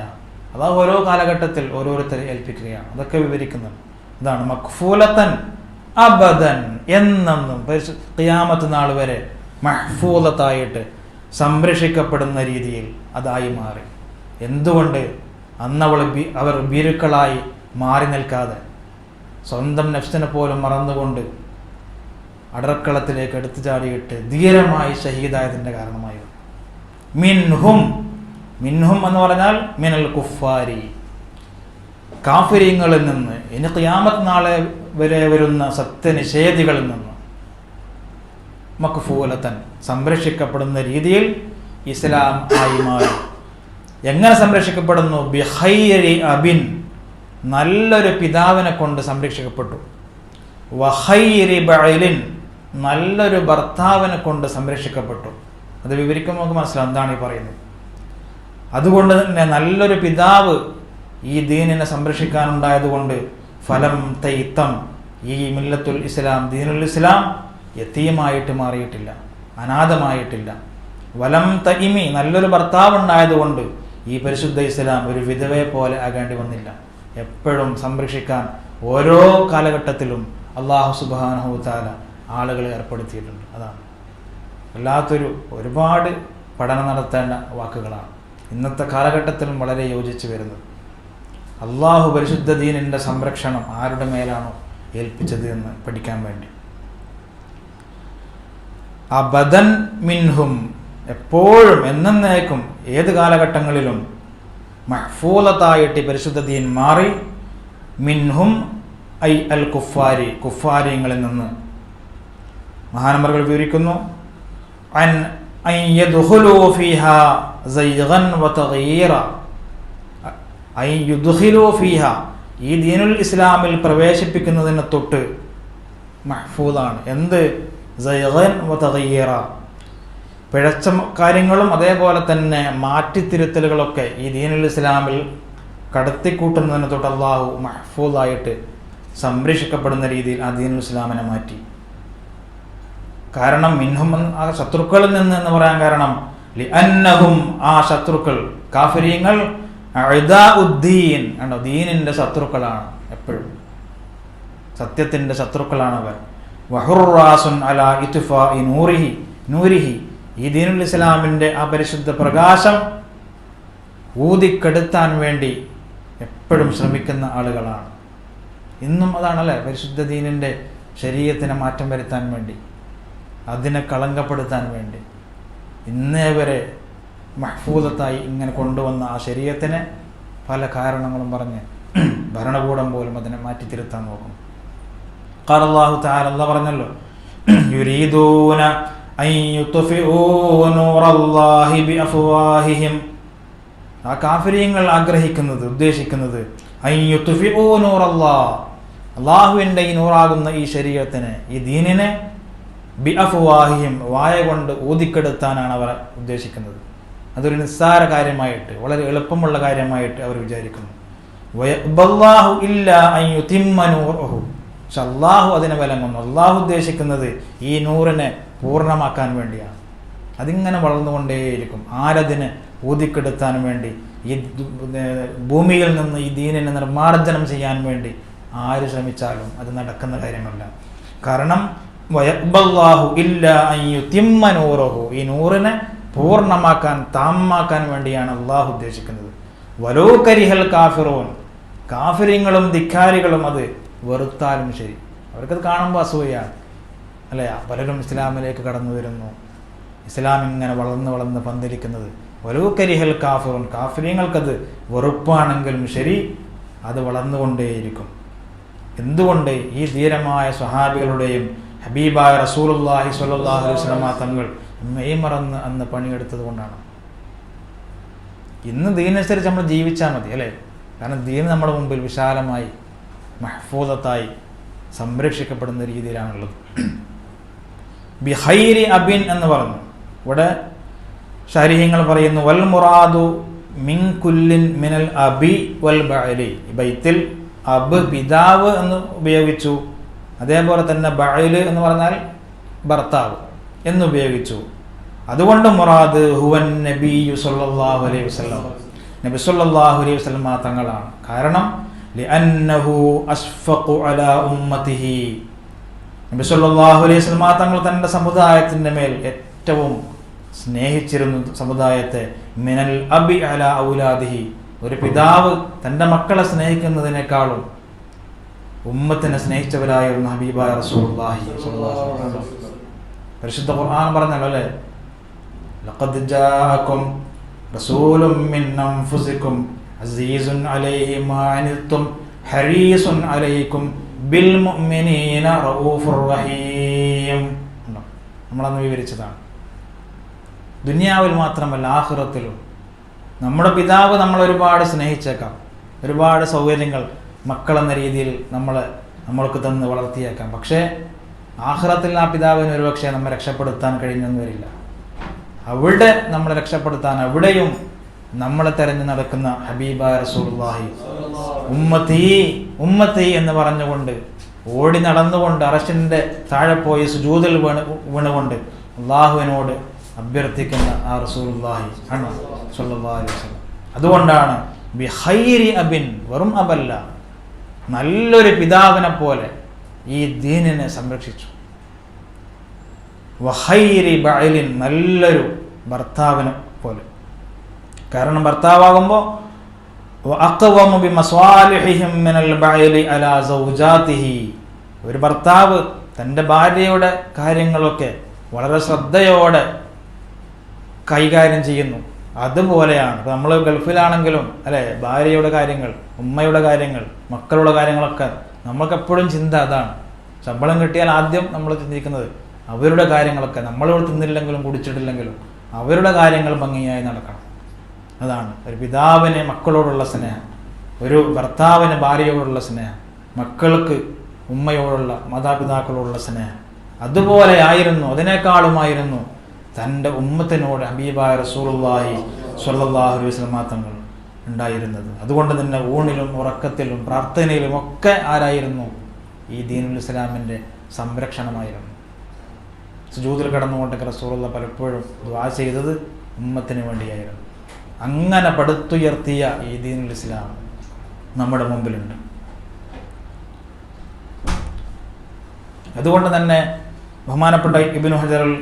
അതാ ഓരോ കാലഘട്ടത്തിൽ ഓരോരുത്തരെ ഏൽപ്പിക്കുകയാണ്. അതൊക്കെ വിവരിക്കുന്നത് ഇതാണ്. മഖ്ഫൂലത്തൻ അബദൻ എന്നെന്നും ഖിയാമത്ത് നാൾ വരെ മഹ്ഫൂലത്തായിട്ട് സംരക്ഷിക്കപ്പെടുന്ന രീതിയിൽ അതായി മാറി. എന്തുകൊണ്ട്? അവർ ഭീരുക്കളായി മാറി നിൽക്കാതെ സ്വന്തം നഫ്സിനെ പോലും മറന്നുകൊണ്ട് അടർക്കളത്തിലേക്ക് എടുത്തു ചാടിയിട്ട് ധീരമായി ഷഹീദായതിൻ്റെ കാരണമായിരുന്നു. മിൻഹും എന്ന് പറഞ്ഞാൽ മിനൽ കുഫാരി കാഫിരീങ്ങളിൽ നിന്ന്, ഇനി ഖിയാമത്ത് നാളെ വരെ വരുന്ന സത്യനിഷേധികളിൽ നിന്ന് മഖ്ഫൂലത്തൻ സംരക്ഷിക്കപ്പെടുന്ന രീതിയിൽ ഇസ്ലാം ആയി മാറി. എങ്ങനെ സംരക്ഷിക്കപ്പെടുന്നു? ബിഖൈരി അബിൻ നല്ലൊരു പിതാവിനെ കൊണ്ട് സംരക്ഷിക്കപ്പെട്ടു. വഖൈരി ബഅലിൻ നല്ലൊരു ഭർത്താവിനെ കൊണ്ട് സംരക്ഷിക്കപ്പെട്ടു. അത് വിവരിക്കുമ്പോൾ നമുക്ക് മനസ്സിലാവും എന്താണ് ഈ പറയുന്നത്. അതുകൊണ്ട് തന്നെ നല്ലൊരു പിതാവ് ഈ ദീനിനെ സംരക്ഷിക്കാനുണ്ടായതുകൊണ്ട് ഫലം തൈത്തം ഈ മില്ലത്തുൽ ഇസ്ലാം ദീനുൽ ഇസ്ലാം യതീമായിട്ട് മാറിയിട്ടില്ല, അനാഥമായിട്ടില്ല. വലം തഇമി നല്ലൊരു ഭർത്താവ് ഉണ്ടായതുകൊണ്ട് ഈ പരിശുദ്ധ ഇസ്ലാം ഒരു വിധവയെ പോലെ ആകേണ്ടി വന്നില്ല. എപ്പോഴും സംരക്ഷിക്കാൻ ഓരോ കാലഘട്ടത്തിലും അല്ലാഹു സുബ്ഹാനഹു തആല ആളുകളെ ഏർപ്പെടുത്തിയിട്ടുണ്ട്. അതാണ് ഒരുപാട് പഠനം നടത്തേണ്ട വാക്കുകളാണ് ഇന്നത്തെ കാലഘട്ടത്തിലും വളരെ യോജിച്ചു വരുന്നത്. അള്ളാഹു പരിശുദ്ധ ദീനിൻ്റെ സംരക്ഷണം ആരുടെ മേലാണോ ഏൽപ്പിച്ചത് എന്ന് പഠിക്കാൻ വേണ്ടി. അബദൻ മിൻഹും എപ്പോഴും എന്നേക്കും ഏത് കാലഘട്ടങ്ങളിലും മഹ്ഫൂലത്തായിട്ട് പരിശുദ്ധ ദീൻ മാറി. മിൻഹും ഐ അൽ കുഫാരി കുഫാരിങ്ങളിൽ നിന്ന്. മഹാനവറുകൾ വിവരിക്കുന്നു അൻ യദ്ഖുലൂ ഫീഹാ സൈഗൻ വതഗീറ ഐ യുദ്ഖിലൂ ഫീഹാ ഈ ദീനുൽ ഇസ്ലാമിൽ പ്രവേശിപ്പിക്കുന്നതിന് തൊട്ട് മഹ്ഫൂദാണ്. എന്ത്? സൈഗൻ വതഗീറ പിഴച്ച കാര്യങ്ങളും അതേപോലെ തന്നെ മാറ്റിത്തിരുത്തലുകളൊക്കെ ഈ ദീനുൽ ഇസ്ലാമിൽ കടത്തിക്കൂട്ടുന്നതിന് തൊട്ട് അള്ളാഹു മഹ്ഫൂദായിട്ട് സംരക്ഷിക്കപ്പെടുന്ന രീതിയിൽ ആ ദീനുൽ ഇസ്ലാമിനെ മാറ്റി. കാരണം മിൻഹും, ആ ശത്രുക്കളിൽ നിന്ന് എന്ന് പറയാൻ കാരണം ലിഅന്നഹും, ആ ശത്രുക്കൾ കാഫിരീങ്ങൾ അഅദാഉദ്ദീൻ, ആണോ, ദീനിന്റെ ശത്രുക്കളാണ്, എപ്പോഴും സത്യത്തിന്റെ ശത്രുക്കളാണ് അവർ. വഹുറാസുൻ അലാ ഇത്ഫാഇ നൂരിഹി, ഈ ദീനുൽ ഇസ്ലാമിന്റെ ആ പരിശുദ്ധ പ്രകാശം ഊതിക്കെടുത്താൻ വേണ്ടി എപ്പോഴും ശ്രമിക്കുന്ന ആളുകളാണ്. ഇന്നും അതാണല്ലേ, പരിശുദ്ധ ദീനിന്റെ ശരീഅത്തിനെ മാറ്റം വരുത്താൻ വേണ്ടി, അതിനെ കളങ്കപ്പെടുത്താൻ വേണ്ടി ഇന്നേ വരെ മഹ്ഫൂദത്തായി ഇങ്ങനെ കൊണ്ടുവന്ന ആ ശരീഅത്തിനെ പല കാരണങ്ങളും പറഞ്ഞ് ഭരണകൂടം പോലും അതിനെ മാറ്റിത്തിരുത്താൻ നോക്കും. ഖാല അല്ലാഹു തആല, അല്ലാഹു പറഞ്ഞല്ലോ, യുരീദൂന അൻ യുത്ഫിഊ നൂറല്ലാഹി ബിഅഫ്വാഹിഹിം, ആ കാഫിരീങ്ങൾ ആഗ്രഹിക്കുന്നത്, ഉദ്ദേശിക്കുന്നത് അൻ യുത്ഫിഊ നൂറല്ലാഹ്, അല്ലാഹുവിൻ്റെ ഈ നൂറാകുന്ന ഈ ശരീഅത്തിനെ, ഈ ദീനിനെ ബിഅഫ്വാഹിഹിം, വായ കൊണ്ട് ഊതിക്കെടുത്താനാണ് അവർ ഉദ്ദേശിക്കുന്നത്. അതൊരു നിസ്സാര കാര്യമായിട്ട്, വളരെ എളുപ്പമുള്ള കാര്യമായിട്ട് അവർ വിചാരിക്കുന്നു. വയഅബല്ലാഹു ഇല്ലാ അൻ യുതിമ്മ നൂറഹു, പക്ഷെ അള്ളാഹു അതിനെ വിലങ്ങുന്നു. അള്ളാഹു ഉദ്ദേശിക്കുന്നത് ഈ നൂറിനെ പൂർണ്ണമാക്കാൻ വേണ്ടിയാണ്. അതിങ്ങനെ വളർന്നുകൊണ്ടേയിരിക്കും. ആരതിനെ ഊതിക്കെടുത്താൻ വേണ്ടി, ഈ ഭൂമിയിൽ നിന്ന് ഈ ദീനിനെ നിർമ്മാർജ്ജനം ചെയ്യാൻ വേണ്ടി ആര് ശ്രമിച്ചാലും അത് നടക്കുന്ന കാര്യമല്ല. കാരണം വയഅബല്ലാഹു ഇല്ലാ അൻ യുതിമ്മ നൂറഹു, ഈ നൂറിനെ പൂർണ്ണമാക്കാൻ, താമാക്കാൻ വേണ്ടിയാണ് അള്ളാഹു ഉദ്ദേശിക്കുന്നത്. വലോ കരിഹൽ കാഫിറൂൻ, കാഫിര്യങ്ങളും ധിക്കാരികളും അത് വെറുത്താലും ശരി. അവർക്കത് കാണുമ്പോൾ അസൂയാണ് അല്ലേ. പലരും ഇസ്ലാമിലേക്ക് കടന്നു വരുന്നു, ഇസ്ലാം ഇങ്ങനെ വളർന്ന് പന്തിരിക്കുന്നത്. വലോ കരിഹൽ കാഫിറൂൻ, കാഫിര്യങ്ങൾക്കത് വെറുപ്പാണെങ്കിലും ശരി, അത് വളർന്നുകൊണ്ടേയിരിക്കും. എന്തുകൊണ്ട്? ഈ ധീരമായ സ്വഹാബികളുടെയും ഹബീബായ റസൂലുള്ളാഹി സ്വല്ലല്ലാഹു അലൈഹി വസല്ലം തങ്ങൾ മെയ്മറന്ന് അന്ന് പണിയെടുത്തത് കൊണ്ടാണ്. ഇന്ന് ദീനനുസരിച്ച് നമ്മൾ ജീവിച്ചാൽ മതി അല്ലേ. കാരണം ദീൻ നമ്മുടെ മുമ്പിൽ വിശാലമായി മഹ്ഫൂദത്തായി സംരക്ഷിക്കപ്പെടുന്ന രീതിയിലാണുള്ളത്. ബിഖൈരി അബിൻ എന്ന് പറഞ്ഞു. ഇവിടെ ശരീഹങ്ങൾ പറയുന്നു വൽ മുറാദു മിൻ കുല്ലിൻ മിനൽ അബി വൽ ബഅലി. ബൈത്തിൽ അബ് പിതാവ് എന്ന് ഉപയോഗിച്ചു, അതേപോലെ തന്നെ ബഅല് എന്ന് പറഞ്ഞാൽ ഭർത്താവ് എന്നുപയോഗിച്ചു. അതുകൊണ്ട് മുറാദ് ഹുവൻ നബിയു സല്ലല്ലാഹു അലൈഹി വസല്ലം, നബി സല്ലല്ലാഹു അലൈഹി വസല്ലം തങ്ങളാണ്. കാരണം ലിഅന്നഹു അസ്ഫഖു അലാ ഉമ്മത്തിഹി, നബി സല്ലല്ലാഹു അലൈഹി വസല്ലം തങ്ങൾ തൻ്റെ സമുദായത്തിൻ്റെ മേൽ ഏറ്റവും സ്നേഹിച്ചിരുന്നു സമുദായത്തെ. മിനൽ അബി അലാ ഔലാദിഹി, ഒരു പിതാവ് തൻ്റെ മക്കളെ സ്നേഹിക്കുന്നതിനേക്കാളും ഉമ്മത്തിനെ സ്നേഹിച്ചവരായിരുന്നു ഹബീബായ റസൂലുള്ളാഹി സ്വല്ലല്ലാഹു അലൈഹി വസല്ലം. പരിശുദ്ധ ഖുർആൻ പറഞ്ഞല്ലോ അല്ലേ, ലഖദ് ജാഅകും റസൂലും മിൻ അൻഫുസികും അസീസുൻ അലൈഹി മാ അനിത്തും ഹരീസുൻ അലൈക്കും ബിൽ മുഅ്മിനീന റഊഫുർ റഹീം. നമ്മളന്ന് വിവരിച്ചതാണ്. ദുനിയാവിൽ മാത്രമല്ല ആഖിറത്തിലും നമ്മുടെ നമ്മൾ ഒരുപാട് സ്നേഹിച്ചേക്കാം, ഒരുപാട് സൗകര്യങ്ങൾ മക്കളെന്ന രീതിയിൽ നമ്മൾക്ക് തന്ന് വളർത്തിയേക്കാം. പക്ഷേ ആഖിറത്തിൽ ആ പിതാവിന് ഒരുപക്ഷെ നമ്മെ രക്ഷപ്പെടുത്താൻ കഴിഞ്ഞെന്ന് വരില്ല. അവിടെ നമ്മളെ രക്ഷപ്പെടുത്താൻ അവിടെയും നമ്മളെ തെരഞ്ഞു നടക്കുന്ന ഹബീബായ റസൂലുള്ളാഹി ഉമ്മത്തി എന്ന് പറഞ്ഞുകൊണ്ട് ഓടി നടന്നുകൊണ്ട് അർശിന്റെ താഴെ പോയി സുജൂദിൽ വീണുകൊണ്ട് അള്ളാഹുവിനോട് അഭ്യർത്ഥിക്കുന്ന ആ റസൂലുള്ളാഹി ആണ് സ്വല്ലല്ലാഹു അലൈഹി വസല്ലം. അതുകൊണ്ടാണ് ബിഖൈരി അബിൻ, വെറും അബല്ല, നല്ലൊരു പിതാവിനെ പോലെ ഈ ദീനിനെ സംരക്ഷിച്ചു. വഖൈരി ബഅലിൻ, നല്ലൊരു ഭർത്താവിനെ പോലെ. കാരണം ഭർത്താവാകുമ്പോൾ വഅഖവമു ബിമസ്വാലിഹിഹിം മിനൽ ബഅലി അലാ സൗജാതിഹി, ഒരു ഭർത്താവ് തൻ്റെ ഭാര്യയുടെ കാര്യങ്ങളൊക്കെ വളരെ ശ്രദ്ധയോടെ കൈകാര്യം ചെയ്യുന്നു. അതുപോലെയാണ് ഇപ്പോൾ നമ്മൾ ഗൾഫിലാണെങ്കിലും അല്ലേ, ഭാര്യയുടെ കാര്യങ്ങൾ, ഉമ്മയുടെ കാര്യങ്ങൾ, മക്കളുടെ കാര്യങ്ങളൊക്കെ നമുക്കെപ്പോഴും ചിന്ത അതാണ്. ശമ്പളം കിട്ടിയാൽ ആദ്യം നമ്മൾ ചിന്തിക്കുന്നത് അവരുടെ കാര്യങ്ങളൊക്കെ, നമ്മളിവിടെ തിന്നില്ലെങ്കിലും കുടിച്ചിട്ടില്ലെങ്കിലും അവരുടെ കാര്യങ്ങൾ ഭംഗിയായി നടക്കണം. അതാണ് ഒരു പിതാവിന് മക്കളോടുള്ള സ്നേഹം, ഒരു ഭർത്താവിന് ഭാര്യയോടുള്ള സ്നേഹം, മക്കൾക്ക് ഉമ്മയോടുള്ള മാതാപിതാക്കളോടുള്ള സ്നേഹം. അതുപോലെ ആയിരുന്നു, അതിനേക്കാളുമായിരുന്നു തൻ്റെ ഉമ്മത്തിനോട് ഹബീബായ റസൂലുള്ളാഹി സ്വല്ലല്ലാഹു അലൈഹി വസല്ലം തങ്ങൾ ഉണ്ടായിരുന്നത്. അതുകൊണ്ട് തന്നെ ഊണിലും ഉറക്കത്തിലും പ്രാർത്ഥനയിലും ഒക്കെ ആരായിരുന്നു? ഈ ദീനുൽ ഇസ്ലാമിൻ്റെ സംരക്ഷണമായിരുന്നു. സുജൂദിൽ കിടന്നുകൊണ്ടൊക്കെ റസൂലുള്ളാഹി പലപ്പോഴും ദുആ ചെയ്തത് ഉമ്മത്തിന് വേണ്ടിയായിരുന്നു. അങ്ങനെ പടുത്തുയർത്തിയ ഈ ദീനുൽ ഇസ്ലാം നമ്മുടെ മുമ്പിലുണ്ട്. അതുകൊണ്ട് തന്നെ ബഹുമാനപ്പെട്ട ഇബ്നു ഹജർ അൽ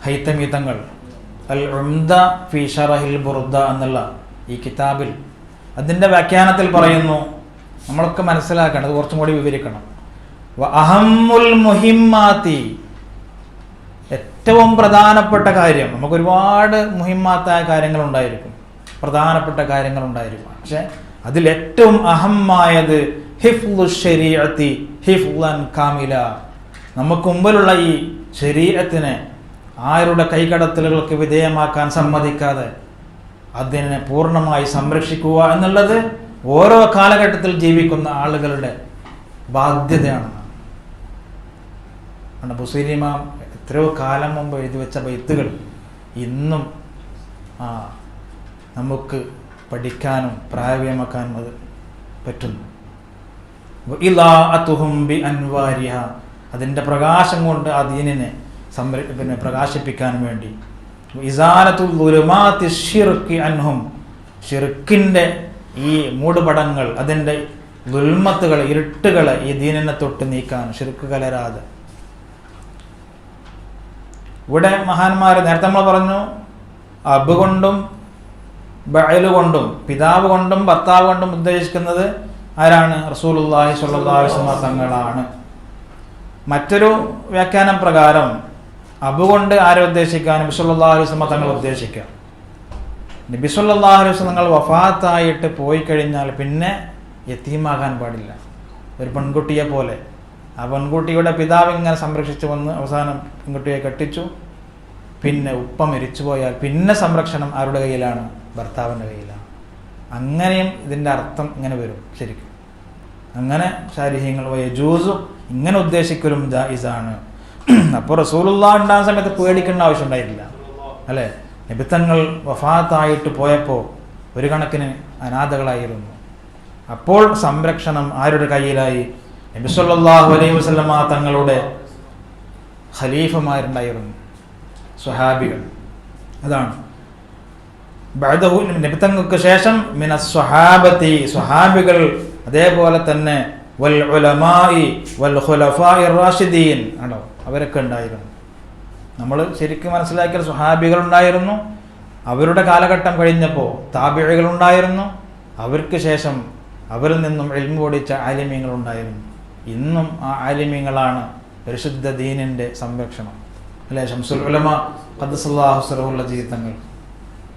ഹൈതമി തങ്ങൾ അൽ ഉംദ ഫി ശറഹിൽ ബുർദ എന്നുള്ള ഈ കിതാബിൽ അതിൻ്റെ വ്യാഖ്യാനത്തിൽ പറയുന്നു, നമ്മളൊക്കെ മനസ്സിലാക്കണം, അത് കുറച്ചും കൂടി വിവരിക്കണം. അഹമ്മുൽ മുഹിമ്മാത്തി, ഏറ്റവും പ്രധാനപ്പെട്ട കാര്യം, നമുക്ക് ഒരുപാട് മുഹിമ്മാത്തായ കാര്യങ്ങളുണ്ടായിരിക്കും, പ്രധാനപ്പെട്ട കാര്യങ്ങളുണ്ടായിരിക്കും, പക്ഷെ അതിലേറ്റവും അഹമ്മായത് ഹിഫ്ളു ശരീഅത്തി ഹിഫ്ളൻ കാമില, നമുക്ക് മുമ്പിലുള്ള ഈ ശരീഅത്തിനെ ആരുടെ കൈകടത്തലുകൾക്ക് വിധേയമാക്കാൻ സമ്മതിക്കാതെ അതിനെ പൂർണ്ണമായി സംരക്ഷിക്കുക എന്നുള്ളത് ഓരോ കാലഘട്ടത്തിൽ ജീവിക്കുന്ന ആളുകളുടെ ബാധ്യതയാണ്. ബുസൈരി ഇമാം എത്രയോ കാലം മുമ്പ് എഴുതി വെച്ച ബൈത്തുകൾ ഇന്നും നമുക്ക് പഠിക്കാനും പ്രായോഗികമാക്കാനും അത് പറ്റുന്നു. അതിൻ്റെ പ്രകാശം കൊണ്ട് ആ ദീനിനെ പ്രകാശിപ്പിക്കാൻ വേണ്ടി ഷിർക്കിൻ്റെ ഈ മൂടുപടങ്ങൾ, അതിൻ്റെ ദുൽമത്തുകൾ, ഇരുട്ടുകൾ ഈ ദീനിനെ തൊട്ട് നീക്കാൻ, ഷിർക്ക് കലരാതെ. ഇവിടെ മഹാന്മാർ നേരത്തെ നമ്മൾ പറഞ്ഞു, അബ് കൊണ്ടും ബഅല് കൊണ്ടും പിതാവ് കൊണ്ടും ഭർത്താവ് കൊണ്ടും ഉദ്ദേശിക്കുന്നത് ആരാണ്? റസൂലുള്ളാഹി സ്വല്ലല്ലാഹു അലൈഹി വസല്ലം തങ്ങളാണ്. മറ്റൊരു വ്യാഖ്യാനം പ്രകാരം അബ് കൊണ്ട് ആരെ ഉദ്ദേശിക്കാം? നബി സല്ലല്ലാഹു അലൈഹി വസല്ലം തങ്ങൾ ഉദ്ദേശിക്കാം. നബി സല്ലല്ലാഹു അലൈഹി വസല്ലം തങ്ങൾ വഫാത്തായിട്ട് പോയി കഴിഞ്ഞാൽ പിന്നെ യതീമാകാൻ പാടില്ല. ഒരു പെൺകുട്ടിയെ പോലെ ആ പെൺകുട്ടിയുടെ പിതാവ് ഇങ്ങനെ സംരക്ഷിച്ചു വന്ന് അവസാനം പെൺകുട്ടിയെ കെട്ടിച്ചു. പിന്നെ ഉപ്പ മരിച്ചു പോയാൽ പിന്നെ സംരക്ഷണം ആരുടെ കയ്യിലാണ്? ഭർത്താവിൻ്റെ കയ്യിലാണ്. അങ്ങനെയും ഇതിൻ്റെ അർത്ഥം ഇങ്ങനെ വരും ശരിക്കും. അങ്ങനെ ശാരീഹ്യങ്ങൾ വയജൂസു ഇങ്ങനെ ഉദ്ദേശിക്കലും ജായിസാണ്. അപ്പോൾ റസൂലുള്ളാഹി ഉണ്ടാകുന്ന സമയത്ത് പേടിക്കേണ്ട ആവശ്യം ഉണ്ടായിട്ടില്ല, അല്ലേ? നബിത്തങ്ങൾ വഫാത്തായിട്ട് പോയപ്പോൾ ഒരു കണക്കിന് അനാഥകളായിരുന്നു. അപ്പോൾ സംരക്ഷണം ആരുടെ കയ്യിലായി? നബി സല്ലല്ലാഹു അലൈഹി വസല്ലമ തങ്ങളുടെ ഖലീഫമാരുണ്ടായിരുന്നു, സ്വഹാബികൾ. അതാണ് ബഅദഹു, നബിത്തങ്ങൾക്ക് ശേഷം മിനസ് സ്വഹാബത്തി, സ്വഹാബികൾ, അതേപോലെ തന്നെ വൽ ഉലമായി വൽ ഖുലഫാഇ റാഷിദീൻ ആണോ, അവരൊക്കെ ഉണ്ടായിരുന്നു. നമ്മൾ ശരിക്കും മനസ്സിലാക്കിയ സ്വഹാബികൾ ഉണ്ടായിരുന്നു, അവരുടെ കാലഘട്ടം കഴിഞ്ഞപ്പോൾ താബിഈകൾ ഉണ്ടായിരുന്നു, അവർക്ക് ശേഷം അവരിൽ നിന്നും ഇൽമു പഠിച്ച ആലിമീങ്ങൾ ഉണ്ടായിരുന്നു. ഇന്നും ആ ആലിമീങ്ങളാണ് പരിശുദ്ധ ദീനിൻ്റെ സംരക്ഷണം, അല്ലേ? ശംസുൽ ഉലമ ഖദ്ദസല്ലാഹു സിറഹുൽ അസീസ് തങ്ങൾ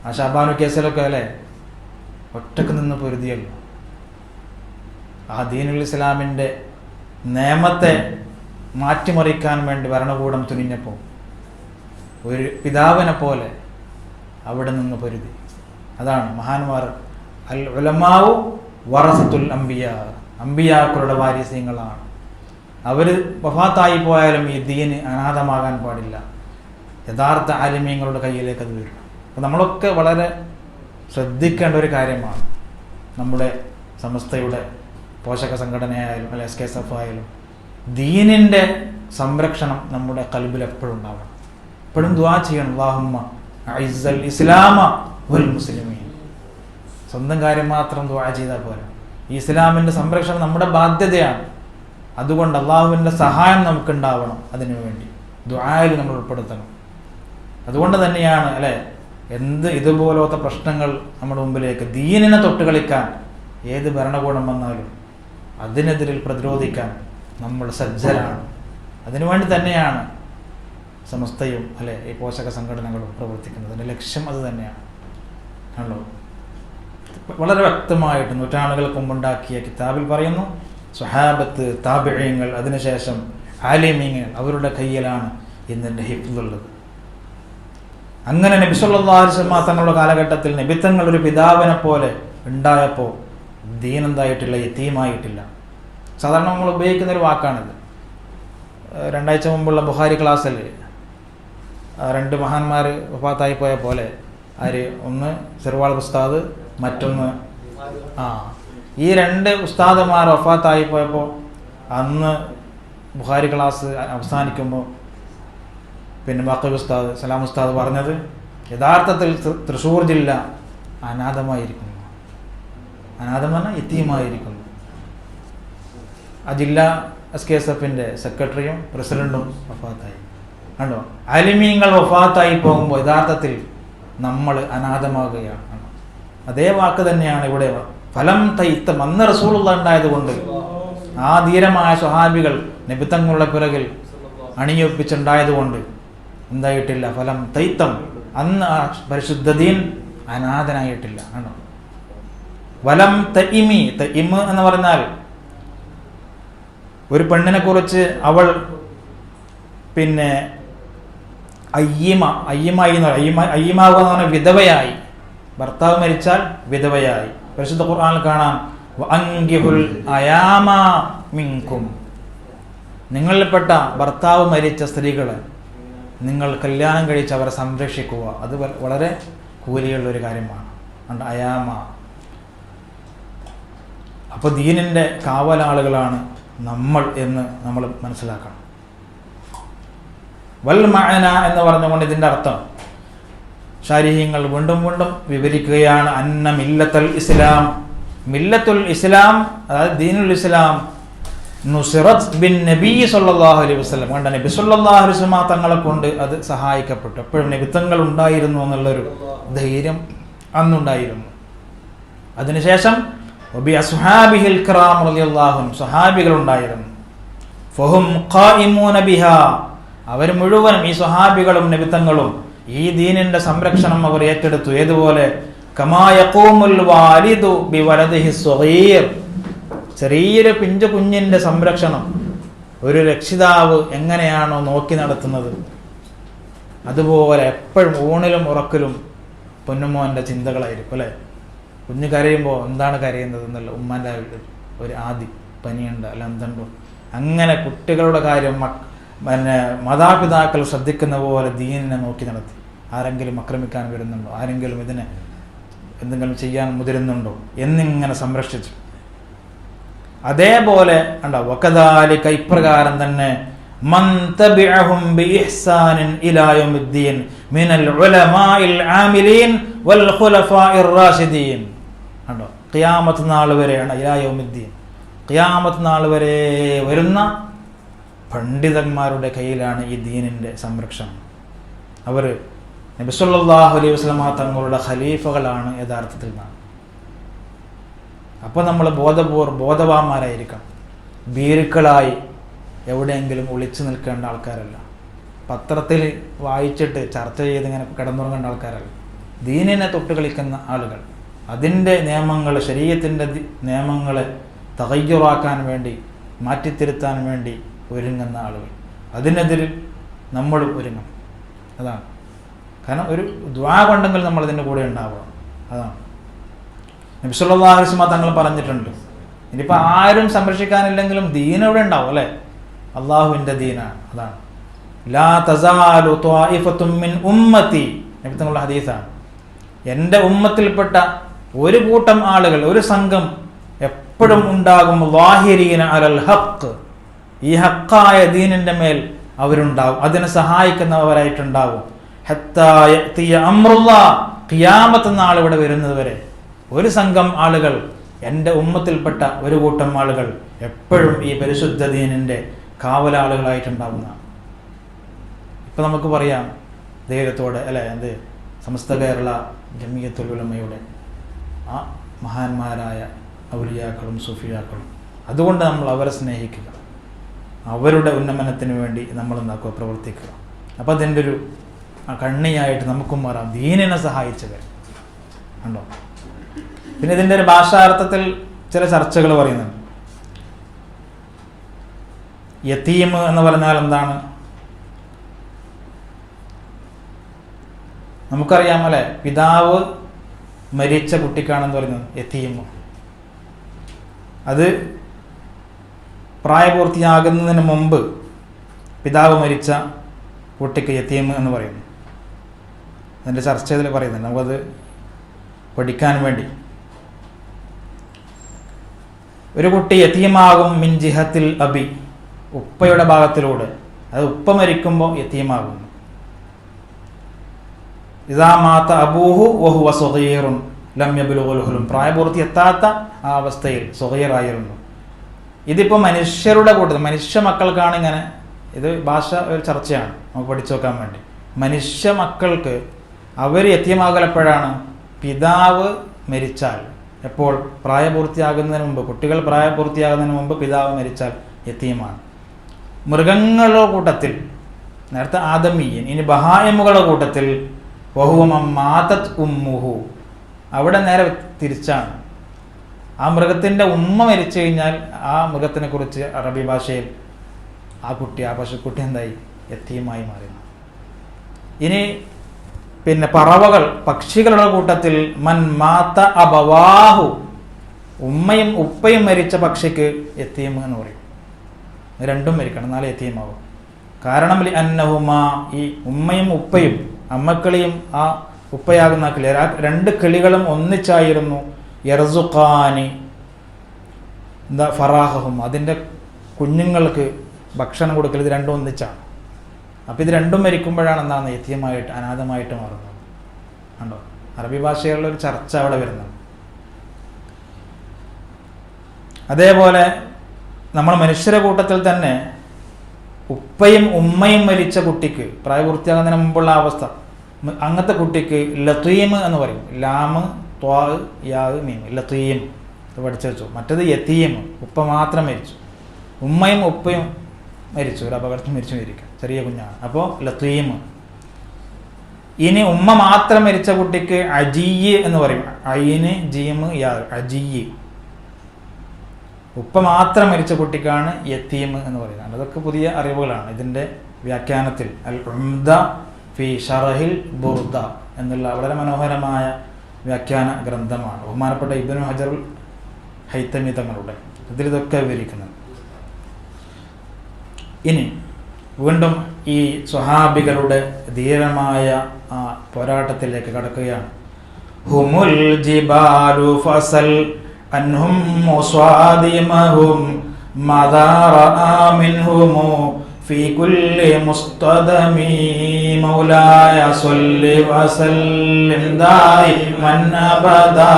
ആ ഷാബാനു കേസിലൊക്കെ, അല്ലേ, ഒറ്റക്ക് നിന്ന് പൊരുതിയല്ലോ. ആ ദീനുൽ ഇസ്ലാമിൻ്റെ നിയമത്തെ മാറ്റിമറിക്കാൻ വേണ്ടി ഭരണകൂടം തുനിഞ്ഞപ്പോൾ ഒരു പിതാവിനെ പോലെ അവിടെ നിന്ന് പൊരുതി. അതാണ് മഹാന്മാർ അൽ ഉലമാഉ വറസത്തുൽ അംബിയാ, അംബിയാക്കളുടെ വാരിസ്യങ്ങളാണ്. അവർ വഫാത്തായി പോയാലും ഈ ദീന് അനാഥമാകാൻ പാടില്ല. യഥാർത്ഥ ആലിമീങ്ങളുടെ കയ്യിലേക്ക് അത് വരും. അപ്പോൾ നമ്മളൊക്കെ വളരെ ശ്രദ്ധിക്കേണ്ട ഒരു കാര്യമാണ്. നമ്മുടെ സമസ്തയുടെ പോഷക സംഘടനയായാലും അല്ലെ SKSF ആയാലും ദീനിൻ്റെ സംരക്ഷണം നമ്മുടെ ഖൽബിൽ എപ്പോഴും ഉണ്ടാവണം. എപ്പോഴും ദുആ ചെയ്യണം, അല്ലാഹുമ്മ അഇസ്സൽ ഇസ്ലാമ വൽ മുസ്ലിമീൻ. സ്വന്തം കാര്യം മാത്രം ദുആ ചെയ്താൽ പോരാ, ഈ ഇസ്ലാമിൻ്റെ സംരക്ഷണം നമ്മുടെ ബാധ്യതയാണ്. അതുകൊണ്ട് അള്ളാഹുവിൻ്റെ സഹായം നമുക്കുണ്ടാവണം. അതിനു വേണ്ടി ദുആയിൽ നമ്മൾ ഉൾപ്പെടുത്തണം. അതുകൊണ്ട് തന്നെയാണ്, അല്ലേ, എന്ത് ഇതുപോലത്തെ പ്രശ്നങ്ങൾ നമ്മുടെ മുമ്പിലേക്ക് ദീനിനെ തൊട്ട് കളിക്കാൻ ഏത് ഭരണകൂടം വന്നാലും അതിനെതിരിൽ പ്രതിരോധിക്കാൻ നമ്മൾ സജ്ജരാണ്. അതിനുവേണ്ടി തന്നെയാണ് സമസ്തയും, അല്ലെ, ഈ പോഷക സംഘടനകളും പ്രവർത്തിക്കുന്നത്. അതിൻ്റെ ലക്ഷ്യം അത് തന്നെയാണ് ആണല്ലോ. വളരെ വ്യക്തമായിട്ട് നൂറ്റാണ്ടുകൾക്ക് മുമ്പുണ്ടാക്കിയ കിതാബിൽ പറയുന്നു, സ്വഹാബത്ത്, താബിഈങ്ങൾ, അതിനുശേഷം ആലിമീങ്ങൾ, അവരുടെ കയ്യിലാണ് ഇന്നിൻ്റെ ഹിഫ്ളുള്ളത്. അങ്ങനെ നബി സല്ലല്ലാഹു അലൈഹി വസല്ലം തങ്ങളുടെ കാലഘട്ടത്തിൽ നബിത്തങ്ങൾ ഒരു പിതാവിനെ പോലെ ഉണ്ടായപ്പോൾ ദീൻ എന്തായിട്ടില്ല, യതീമായിട്ടില്ല. സാധാരണ നമ്മൾ ഉപയോഗിക്കുന്ന ഒരു വാക്കാണിത്. 2 ആഴ്ച മുമ്പുള്ള ബുഖാരി ക്ലാസ്സിൽ 2 മഹാന്മാർ വഫാത്തായി പോയ പോലെ, ആര്? ഒന്ന് ചെറുവാൾ ഉസ്താദ്, മറ്റൊന്ന് ഈ 2 ഉസ്താദുമാർ വഫാത്തായി പോയപ്പോൾ അന്ന് ബുഖാരി ക്ലാസ് അവസാനിക്കുമ്പോൾ പിന്നെ ബക്കർ ഉസ്താദ്, സലാം ഉസ്താദ് പറഞ്ഞത് യഥാർത്ഥത്തിൽ തൃശ്ശൂർ ജില്ല അനാഥമായിരിക്കുന്നു. അനാഥം പറഞ്ഞാൽ യതീമായിരിക്കുന്നു. ആ ജില്ലാ SKSF-ന്റെ സെക്രട്ടറിയും പ്രസിഡന്റും വഫാത്തായി. കണ്ടോ, ആലിമീങ്ങൾ വഫാത്തായി പോകുമ്പോൾ യഥാർത്ഥത്തിൽ നമ്മൾ അനാഥമാകുകയാണ്. അതേ വാക്ക് തന്നെയാണ് ഇവിടെ. ഫലം തൈത്തം, അന്ന് റസൂലുള്ളാഹി ഉണ്ടായതുകൊണ്ട് ആ ധീരമായ സ്വഹാബികൾ നബിതങ്ങളുടെ പിറകിൽ അണിയൊപ്പിച്ചുണ്ടായതുകൊണ്ട് എന്തായിട്ടില്ല, ഫലം തൈത്തം, അന്ന് ആ പരിശുദ്ധ ദീൻ അനാഥനായിട്ടില്ല. ആണോ, വലം തഇമി, തഇമ് എന്ന് പറഞ്ഞാൽ ഒരു പെണ്ണിനെ കുറിച്ച് അവൾ പിന്നെ അയ്യിമാകുക എന്ന് പറഞ്ഞാൽ വിധവയായി, ഭർത്താവ് മരിച്ചാൽ വിധവയായി. പരിശുദ്ധ ഖുർആനിൽ കാണാം, വഅൻകിഹുൽ അയാമ മിൻകും, നിങ്ങളിൽപ്പെട്ട ഭർത്താവ് മരിച്ച സ്ത്രീകളെ നിങ്ങൾ കല്യാണം കഴിച്ച് അവരെ സംരക്ഷിക്കുക. അത് വളരെ കൂലിയുള്ളൊരു കാര്യമാണ്. അയാമ. അപ്പോൾ ദീനിൻ്റെ കാവലാളുകളാണ് നമ്മൾ എന്ന് നമ്മൾ മനസ്സിലാക്കണം. വൽ മഅന എന്ന് പറഞ്ഞുകൊണ്ട് ഇതിൻ്റെ അർത്ഥം ശാരീഹ്യങ്ങൾ വീണ്ടും വീണ്ടും വിവരിക്കുകയാണ്. അന്ന മില്ലത്തുൽ ഇസ്ലാം, മില്ലത്തുൽ ഇസ്ലാം അതായത് ദീനുൽ ഇസ്ലാം നുസിറത് ബിൻ നബി സല്ലല്ലാഹു അലൈഹി വസല്ലം, കണ്ട നബി സല്ലല്ലാഹു അലൈഹി വസല്ലം തങ്ങളെ കൊണ്ട് അത് സഹായിക്കപ്പെട്ടു. എപ്പോഴും നബിത്തങ്ങൾ ഉണ്ടായിരുന്നു എന്നുള്ളൊരു ധൈര്യം അന്നുണ്ടായിരുന്നു. അതിനുശേഷം വബി അസ്ഹാബിഹിൽ കിറാം റളിയല്ലാഹു അൻഹും, സ്വഹാബികൾ ഉണ്ടായിരുന്നു. ഫഹും ഖായിമൂന ബിഹാ, അവർ മുഴുവനും ഈ സ്വഹാബികളും നബിത്തങ്ങളും ഈ ദീനിന്റെ സംരക്ഷണം അവർ ഏറ്റെടുത്തു. ഏതുപോലെ കമാ യഖൂമുൽ വാലിദു ബിവലദിഹി സ്വഗീർ, ചെറിയൊരു പിഞ്ചു കുഞ്ഞിന്റെ സംരക്ഷണം ഒരു രക്ഷിതാവ് എങ്ങനെയാണോ നോക്കി നടത്തുന്നത്, അതുപോലെ എപ്പോഴും ഊണിലും ഉറക്കിലും പൊന്നുമോൻ്റെ ചിന്തകളായിരിക്കും അല്ലേ. കുഞ്ഞ് കരയുമ്പോൾ എന്താണ് കരയുന്നത് എന്നുള്ള ഉമ്മാൻ്റെ ഒരു ആദി, പനിയുണ്ട് അല്ല എന്തുണ്ടോ, അങ്ങനെ കുട്ടികളുടെ കാര്യം പിന്നെ മാതാപിതാക്കൾ ശ്രദ്ധിക്കുന്ന പോലെ ദീനിനെ നോക്കി നടത്തി. ആരെങ്കിലും ആക്രമിക്കാൻ വരുന്നുണ്ടോ, ആരെങ്കിലും ഇതിനെ എന്തെങ്കിലും ചെയ്യാൻ മുതിരുന്നുണ്ടോ എന്നിങ്ങനെ സംരക്ഷിച്ചു. അതേപോലെ വകദാലിക, ഇപ്രകാരം തന്നെ മൻ തബിഅഹും ബിഇഹ്സാനിൻ ഇലാ യൗമിദ്ദീൻ മിനൽ ഉലമാഇൽ ആമിലീൻ വൽ ഖുലഫാഇർ റാഷിദീൻ. കണ്ടോ, ഖിയാമത്ത് നാൾ വരെയാണ്, ഇലാ യൗമിദ്ദീൻ, ഖിയാമത്ത് നാൾ വരെ വരുന്ന പണ്ഡിതന്മാരുടെ കയ്യിലാണ് ഈ ദീനിൻ്റെ സംരക്ഷണം. അവർ നബി സല്ലല്ലാഹു അലൈഹി വസല്ലം തങ്ങളുടെ ഖലീഫകളാണ് യഥാർത്ഥത്തിൽ. അപ്പോൾ നമ്മൾ ബോധവാന്മാരായിരിക്കണം. ഭീരുക്കളായി എവിടെയെങ്കിലും ഒളിച്ചു നിൽക്കേണ്ട ആൾക്കാരല്ല. പത്രത്തിൽ വായിച്ചിട്ട് ചർച്ച ചെയ്ത് ഇങ്ങനെ കിടന്നുറങ്ങേണ്ട ആൾക്കാരല്ല. ദീനിനെ തൊട്ട് കളിക്കുന്ന ആളുകൾ, അതിൻ്റെ നിയമങ്ങൾ, ശരീഅത്തിൻ്റെ നിയമങ്ങളെ തഗയ്യുറാക്കാൻ വേണ്ടി, മാറ്റിത്തിരുത്താൻ വേണ്ടി ഒരുങ്ങുന്ന ആളുകൾ. അതിനെതിരെ നമ്മൾ ഒരുങ്ങണം. അതാണ് കാരണം ഒരു ദുആ കൊണ്ടെങ്കിൽ നമ്മൾ ഇതിൻ്റെ കൂടെ ഉണ്ടാവണം. അതാണ് നബി സല്ലല്ലാഹു അലൈഹി വസല്ലം തങ്ങൾ പറഞ്ഞിട്ടുണ്ട്. ഇനിയിപ്പോൾ ആരും സംരക്ഷിക്കാനില്ലെങ്കിലും ദീൻ ഇവിടെ ഉണ്ടാവും അല്ലേ, അള്ളാഹുവിൻ്റെ ദീനാണ്. അതാണ് ലാ തസാലു ത്വായിഫത്തും മിൻ ഉമ്മത്തി, നബി തങ്ങളുടെ ഹദീസാണ്. എൻ്റെ ഉമ്മത്തിൽപ്പെട്ട ഒരു കൂട്ടം ആളുകൾ, ഒരു സംഘം എപ്പോഴും ഉണ്ടാകും. ളാഹിരീന അലൽ ഹഖ്, ഈ ഹക്കായ ദീനിൻ്റെ മേൽ അവരുണ്ടാവും, അതിനെ സഹായിക്കുന്നവരായിട്ടുണ്ടാവും. ഹത്താ യഅതിയ അംറുല്ലാഹ്, ഖിയാമത്ത് നാൾ ഇവിടെ വരുന്നത് വരെ ഒരു സംഘം ആളുകൾ, എൻ്റെ ഉമ്മത്തിൽപ്പെട്ട ഒരു കൂട്ടം ആളുകൾ എപ്പോഴും ഈ പരിശുദ്ധ ദീനിൻ്റെ കാവലാളുകളായിട്ടുണ്ടാവുന്നതാണ്. ഇപ്പം നമുക്ക് പറയാം ധൈര്യത്തോടെ അല്ലേ, എന്ത് സമസ്ത കേരള ജമിയത്തുൽ ഉലമയുടെ ആ മഹാന്മാരായ ഔലിയാക്കളും സൂഫിയാക്കളും. അതുകൊണ്ട് നമ്മൾ അവരെ സ്നേഹിക്കുക, അവരുടെ ഉന്നമനത്തിന് വേണ്ടി നമ്മൾ എന്താക്കുക, പ്രവർത്തിക്കുക. അപ്പോൾ അതിൻ്റെ ഒരു കണ്ണിയായിട്ട് നമുക്കും മാറാം, ദീനിനെ സഹായിച്ചവർ ഉണ്ടോ. പിന്നെ ഇതിൻ്റെ ഒരു ഭാഷാർത്ഥത്തിൽ ചില ചർച്ചകൾ പറയുന്നുണ്ട്. യതീം എന്ന് പറഞ്ഞാൽ എന്താണ്? നമുക്കറിയാം അല്ലേ, പിതാവ് മരിച്ച കുട്ടിക്കാണെന്ന് പറയുന്നത് യതീം. അത് പ്രായപൂർത്തിയാകുന്നതിന് മുമ്പ് പിതാവ് മരിച്ച കുട്ടിക്ക് യതീം എന്ന് പറയുന്നു. അതിൻ്റെ ചർച്ചയിൽ പറയുന്നുണ്ട്. നമുക്കത് പഠിക്കാൻ വേണ്ടി ഒരു കുട്ടി യതീമാകും മിൻ ജിഹത്തിൽ അബി, ഉപ്പയുടെ ഭാഗത്തിലൂടെ. അത് ഉപ്പ മരിക്കുമ്പോൾ യതീമാകുന്നു. ഇദാ മാത അബൂഹു വഹുവ സഗീറുൻ ലം യബ്ലുഗുൽ ഹുലും, പ്രായപൂർത്തി എത്താത്ത ആ അവസ്ഥയിൽ സഗീറായിരുന്നു. ഇതിപ്പോൾ മനുഷ്യരുടെ കൂട്ടത്തിൽ, മനുഷ്യ മക്കൾക്കാണ് ഇങ്ങനെ. ഇത് ഭാഷ ഒരു ചർച്ചയാണ്, നമുക്ക് പഠിച്ചു നോക്കാൻ വേണ്ടി. മനുഷ്യ മക്കൾക്ക് അവർ യതീമാകലപ്പോഴാണ്? പിതാവ് മരിച്ചാൽ. എപ്പോൾ? പ്രായപൂർത്തിയാകുന്നതിന് മുമ്പ്. കുട്ടികൾ പ്രായപൂർത്തിയാകുന്നതിന് മുമ്പ് പിതാവ് മരിച്ചാൽ യതീമാണ്. മൃഗങ്ങളുടെ കൂട്ടത്തിൽ നേരത്തെ ആദമീയൻ, ഇനി ബഹായിമുകളുടെ കൂട്ടത്തിൽ വഹുവ മാതത് ഉമ്മുഹു, അവിടെ നേരെ തിരിച്ചാണ്. ആ മൃഗത്തിൻ്റെ ഉമ്മ മരിച്ചു കഴിഞ്ഞാൽ ആ മൃഗത്തിനെ കുറിച്ച് അറബി ഭാഷയിൽ ആ കുട്ടി, ആ പശുക്കുട്ടി എന്തായി? യതീമായി മാറി. ഇനി പിന്നെ പറവകൾ, പക്ഷികളുടെ കൂട്ടത്തിൽ മൻ മാത അബവാഹു, ഉമ്മയും ഉപ്പയും മരിച്ച പക്ഷിക്ക് യതീം എന്ന് പറയും. രണ്ടും മരിക്കണം, എന്നാലേ യതീമാവും. കാരണം അന്നഹുമാ, ഈ ഉമ്മയും ഉപ്പയും അമ്മക്കിളിയും ആ ഉപ്പയാകുന്ന കിളി, ആ രണ്ട് കിളികളും ഒന്നിച്ചായിരുന്നു. യർസുഖാനി എന്താ ഫറാഹും, അതിൻ്റെ കുഞ്ഞുങ്ങൾക്ക് ഭക്ഷണം കൊടുക്കൽ. ഇത് രണ്ടും ഒന്നിച്ചാണ്. അപ്പോൾ ഇത് രണ്ടും മരിക്കുമ്പോഴാണ് എന്താണ്? യതീമായിട്ട്, അനാഥമായിട്ട് മാറുന്നത്. കണ്ടോ? അറബി ഭാഷയുള്ള ഒരു ചർച്ച അവിടെ വരുന്നത്. അതേപോലെ നമ്മൾ മനുഷ്യരുടെ കൂട്ടത്തിൽ തന്നെ ഉപ്പയും ഉമ്മയും മരിച്ച കുട്ടിക്ക്, പ്രായപൂർത്തിയാകുന്നതിന് മുമ്പുള്ള അവസ്ഥ, അങ്ങനത്തെ കുട്ടിക്ക് ലത്തീം എന്ന് പറയും. ലാമ് ത്വാ യാ മീം, ലത്തീം. ഇത് പഠിച്ചു വെച്ചു. മറ്റത് യതീം, ഉപ്പ മാത്രം മരിച്ചു. ഉമ്മയും ഉപ്പയും മരിച്ചു, ഒരു അപകടത്തിൽ മരിക്കും, ചെറിയ കുഞ്ഞാണ്. അപ്പോൾ ലത്തീം. ഇനി ഉമ്മ മാത്രം മരിച്ച കുട്ടിക്ക് അജീയ് എന്ന് പറയും. ഐന് ജീമ് യാ, അജീയ്. ഉപ്പ മാത്രം മരിച്ച കുട്ടിക്കാണ് യതീം എന്ന് പറയുന്നത്. അതൊക്കെ പുതിയ അറിവുകളാണ് ഇതിൻ്റെ വ്യാഖ്യാനത്തിൽ. അൽ ഉംദ ഫി ഷറഹിൽ ബുർദ എന്നുള്ള വളരെ മനോഹരമായ വ്യാഖ്യാന ഗ്രന്ഥമാണ്. ബഹുമാനപ്പെട്ട ഇബ്നു ഹജറുൽ ഹൈതമി തങ്ങളുടെ ഇതിലിതൊക്കെ വിവരിക്കുന്നത്. ഇനി വീണ്ടും ഈ സ്വഹാബികളുടെ ധീരമായ ആ പോരാട്ടത്തിലേക്ക് കടക്കുകയാണ്. ഹുമുൽ ജിബാലു ഫസൽ അൻഹും മുസ്വാദിമഹും മദാറഅ മിൻഹും ഫീ കുല്ലി മുസ്തദമി മൗലായ സ്വല്ലി വസല്ലിം ദായിമൻ അബദാ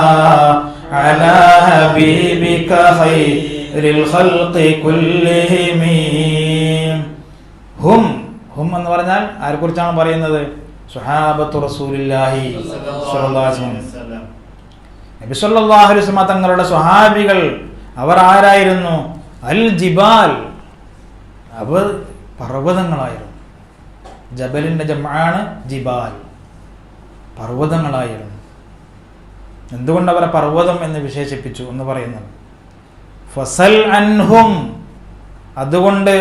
അലാ ഹബീബിക ഖൈറിൽ ഖൽഖി കുല്ലിഹിം. ഹും, ഹും എന്ന് പറഞ്ഞാൽ ആരെക്കുറിച്ചാണ് പറയുന്നത്? സ്വഹാബത്തു റസൂലുള്ളാഹി സ്വല്ലല്ലാഹു അലൈഹി വസല്ലം. നബി സല്ലല്ലാഹു അലൈഹി വസല്ലം തങ്ങളുടെ സ്വഹാബികൾ അവർ ആരായിരുന്നു? അൽ ജിബാൽ, അവർ പർവ്വതങ്ങളായിരുന്നു. ജബലിൻ്റെ ജംആണ് ജിബാൽ, പർവ്വതങ്ങളായിരുന്നു. എന്തുകൊണ്ട് അവരെ പർവ്വതം എന്ന് വിശേഷിപ്പിച്ചു എന്ന് പറയുന്നത്? ഫസൽ അൻഹും, അതുകൊണ്ട്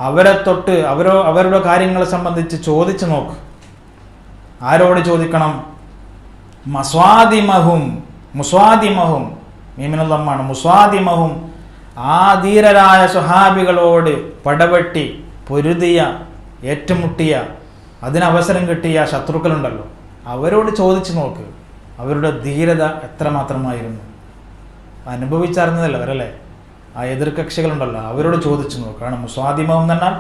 അവരെ തൊട്ട് അവരുടെ കാര്യങ്ങളെ സംബന്ധിച്ച് ചോദിച്ചു നോക്ക്. ആരോട് ചോദിക്കണം? മസ്വാദിമഹും, മുസ്വാദിമഹും, മീമിനുള്ളമാണ്. മുസ്വാദിമഹും, ആ ധീരരായ സ്വഹാബികളോട് പടവെട്ടി പൊരുതിയ, ഏറ്റുമുട്ടിയ, അതിനവസരം കിട്ടിയ ശത്രുക്കളുണ്ടല്ലോ, അവരോട് ചോദിച്ചു നോക്ക് അവരുടെ ധീരത എത്രമാത്രമായിരുന്നു. അനുഭവിച്ചറിഞ്ഞതല്ല അവരല്ലേ, ആ എതിർകക്ഷികളുണ്ടല്ലോ, അവരോട് ചോദിച്ചു നോക്ക്. കാരണം മുസ്വാദിമഹും എന്ന് പറഞ്ഞാൽ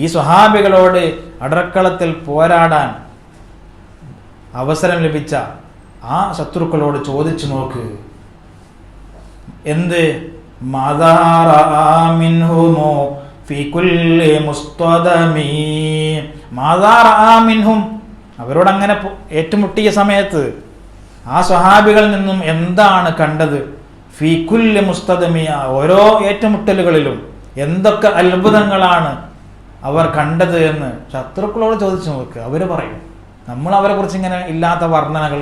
ഈ സ്വഹാബികളോട് അടർക്കളത്തിൽ പോരാടാൻ അവസരം ലഭിച്ച ആ ശത്രുക്കളോട് ചോദിച്ചു നോക്ക്. എന്ത്? അവരോടങ്ങനെ ഏറ്റുമുട്ടിയ സമയത്ത് ആ സ്വഹാബികളിൽ നിന്നും എന്താണ് കണ്ടത്? ഫീ കുല്ലി മുസ്തദമിയ, ഓരോ ഏറ്റുമുട്ടലുകളിലും എന്തൊക്കെ അത്ഭുതങ്ങളാണ് അവർ കണ്ടത് എന്ന് ശത്രുക്കളോട് ചോദിച്ചു നോക്ക്. അവർ പറയും. നമ്മൾ അവരെ കുറിച്ച് ഇങ്ങനെ ഇല്ലാത്ത വർണ്ണനകൾ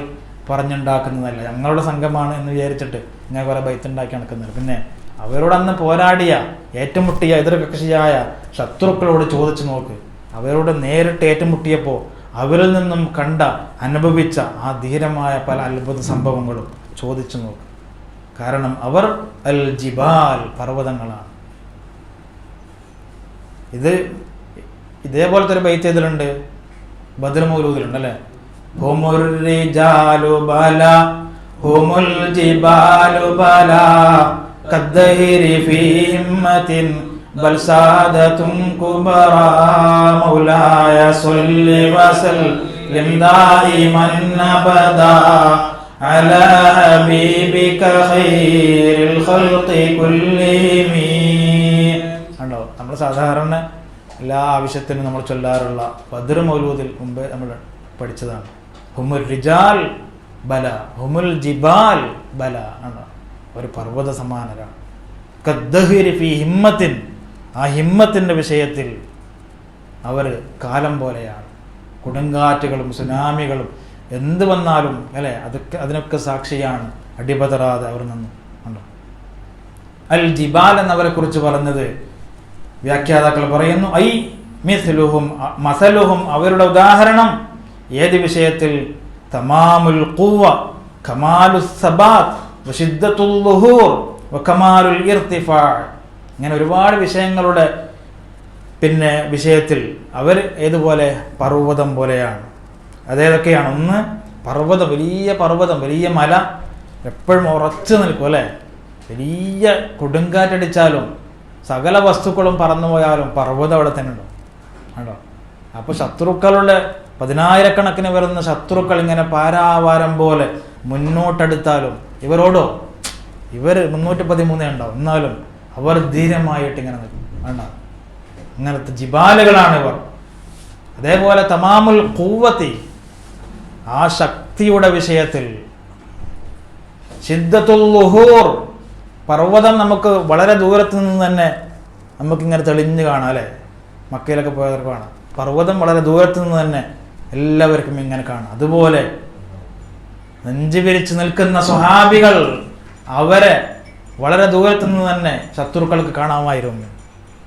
പറഞ്ഞുണ്ടാക്കുന്നതല്ല. ഞങ്ങളുടെ സംഘമാണ് എന്ന് വിചാരിച്ചിട്ട് ഇങ്ങനെ കുറെ ബൈത്തുണ്ടാക്കി നടക്കുന്നത്. പിന്നെ അവരോട് അന്ന് പോരാടിയ, ഏറ്റുമുട്ടിയ എതിർകക്ഷിയായ ശത്രുക്കളോട് ചോദിച്ചു നോക്ക്. അവരോട് നേരിട്ട് ഏറ്റുമുട്ടിയപ്പോൾ അവരിൽ നിന്നും കണ്ട, അനുഭവിച്ച ആ ധീരമായ പല അത്ഭുത സംഭവങ്ങളും ചോദിച്ചു നോക്ക്. കാരണം അവർ അൽ ജിബാൽ, പർവ്വതങ്ങളാണ്. ഇതേപോലത്തെ ഒരു ബൈത്ത് ഇതിലുണ്ട്, ബദർ മൗലൂദിലുണ്ട് അല്ലേ? ഹുമുർ റിജാലു ബല ഹുമുൽ ജിബാലു ബല കദ്ദഹിരി ഫീ ഹിമ്മത്തിൻ ബൽ സാദതും കുബറാ മൗലായ സ്വല്ലി വസല്ലിം ദായിമൻ അബദാ അലാ ഹബീബിക ഖൈറിൽ ഖൽഖി കുല്ലിഹിം. കണ്ടോ, നമ്മൾ സാധാരണ എല്ലാ ആവശ്യത്തിനും നമ്മൾ ചൊല്ലാറുള്ള ബദ്ർ മൗലൂദിൽ മുമ്പ് നമ്മൾ പഠിച്ചതാണ്. ഹുമുൽ റിജാൽ ബല ഹുമുൽ ജിബാൽ ബല ആണ്. ഒരു പർവ്വത സമാനരാണ്. കദ്ദഹിരി ഫീ ഹിമ്മത്തിൻ, ആ ഹിമ്മത്തിൻ്റെ വിഷയത്തിൽ അവർ കാലം പോലെയാണ്. കൊടുങ്കാറ്റുകളും സുനാമികളും എന്ത് വന്നാലും അല്ലേ, അതിനൊക്കെ സാക്ഷിയാണ്. അടിപതറാതെ അവർ നിന്നു. കണ്ടോ, അൽ ജിബാൽ എന്നവരെ കുറിച്ച് പറഞ്ഞത് വ്യാഖ്യാതാക്കൾ പറയുന്നു, ഐ മിസ്ലുഹും മസലുഹും, അവരുടെ ഉദാഹരണം ഏത് വിഷയത്തിൽ? തമാമുൽ ഖുവ്വ കമാലുസ് സബാത്ത് വശിദ്ദത്തുൽ ളുഹൂർ വകമാലുൽ ഇർതിഫാ. ഇങ്ങനെ ഒരുപാട് വിഷയങ്ങളുടെ വിഷയത്തിൽ അവർ ഏതുപോലെ? പർവ്വതം പോലെയാണ്. അതേതൊക്കെയാണ്? ഒന്ന്, പർവ്വതം, വലിയ പർവ്വതം, വലിയ മല എപ്പോഴും ഉറച്ചു നിൽക്കും അല്ലേ. വലിയ കൊടുങ്കാറ്റടിച്ചാലും സകല വസ്തുക്കളും പറന്നുപോയാലും പർവ്വതം അവിടെ തന്നെ ഉണ്ടോ. കണ്ടോ, അപ്പോൾ ശത്രുക്കളുടെ 10,000-കണക്കിന് വരുന്ന ശത്രുക്കൾ ഇങ്ങനെ പാരാവാരം പോലെ മുന്നോട്ടെടുത്താലും ഇവരോടോ, ഇവർ 313 ഉണ്ടാവും, എന്നാലും അവർ ധീരമായിട്ട് ഇങ്ങനെ നിൽക്കും. വേണ്ട, അങ്ങനത്തെ ജിബാലുകളാണ് ഇവർ. അതേപോലെ തമാമുൽ ഖുവ്വത്തി, ആ ശക്തിയുടെ വിഷയത്തിൽ. ശിദ്ദത്തുൽ ളുഹൂർ, പർവ്വതം നമുക്ക് വളരെ ദൂരത്ത് നിന്ന് തന്നെ നമുക്കിങ്ങനെ തെളിഞ്ഞ് കാണാം അല്ലേ. മക്കയിലൊക്കെ പോയവർക്ക് കാണാം, പർവ്വതം വളരെ ദൂരത്ത് നിന്ന് തന്നെ എല്ലാവർക്കും ഇങ്ങനെ കാണാം. അതുപോലെ നെഞ്ചു വിരിച്ച് നിൽക്കുന്ന സ്വഹാബികൾ, അവരെ വളരെ ദൂരത്തു നിന്ന് തന്നെ ശത്രുക്കൾക്ക് കാണാമായിരുന്നു.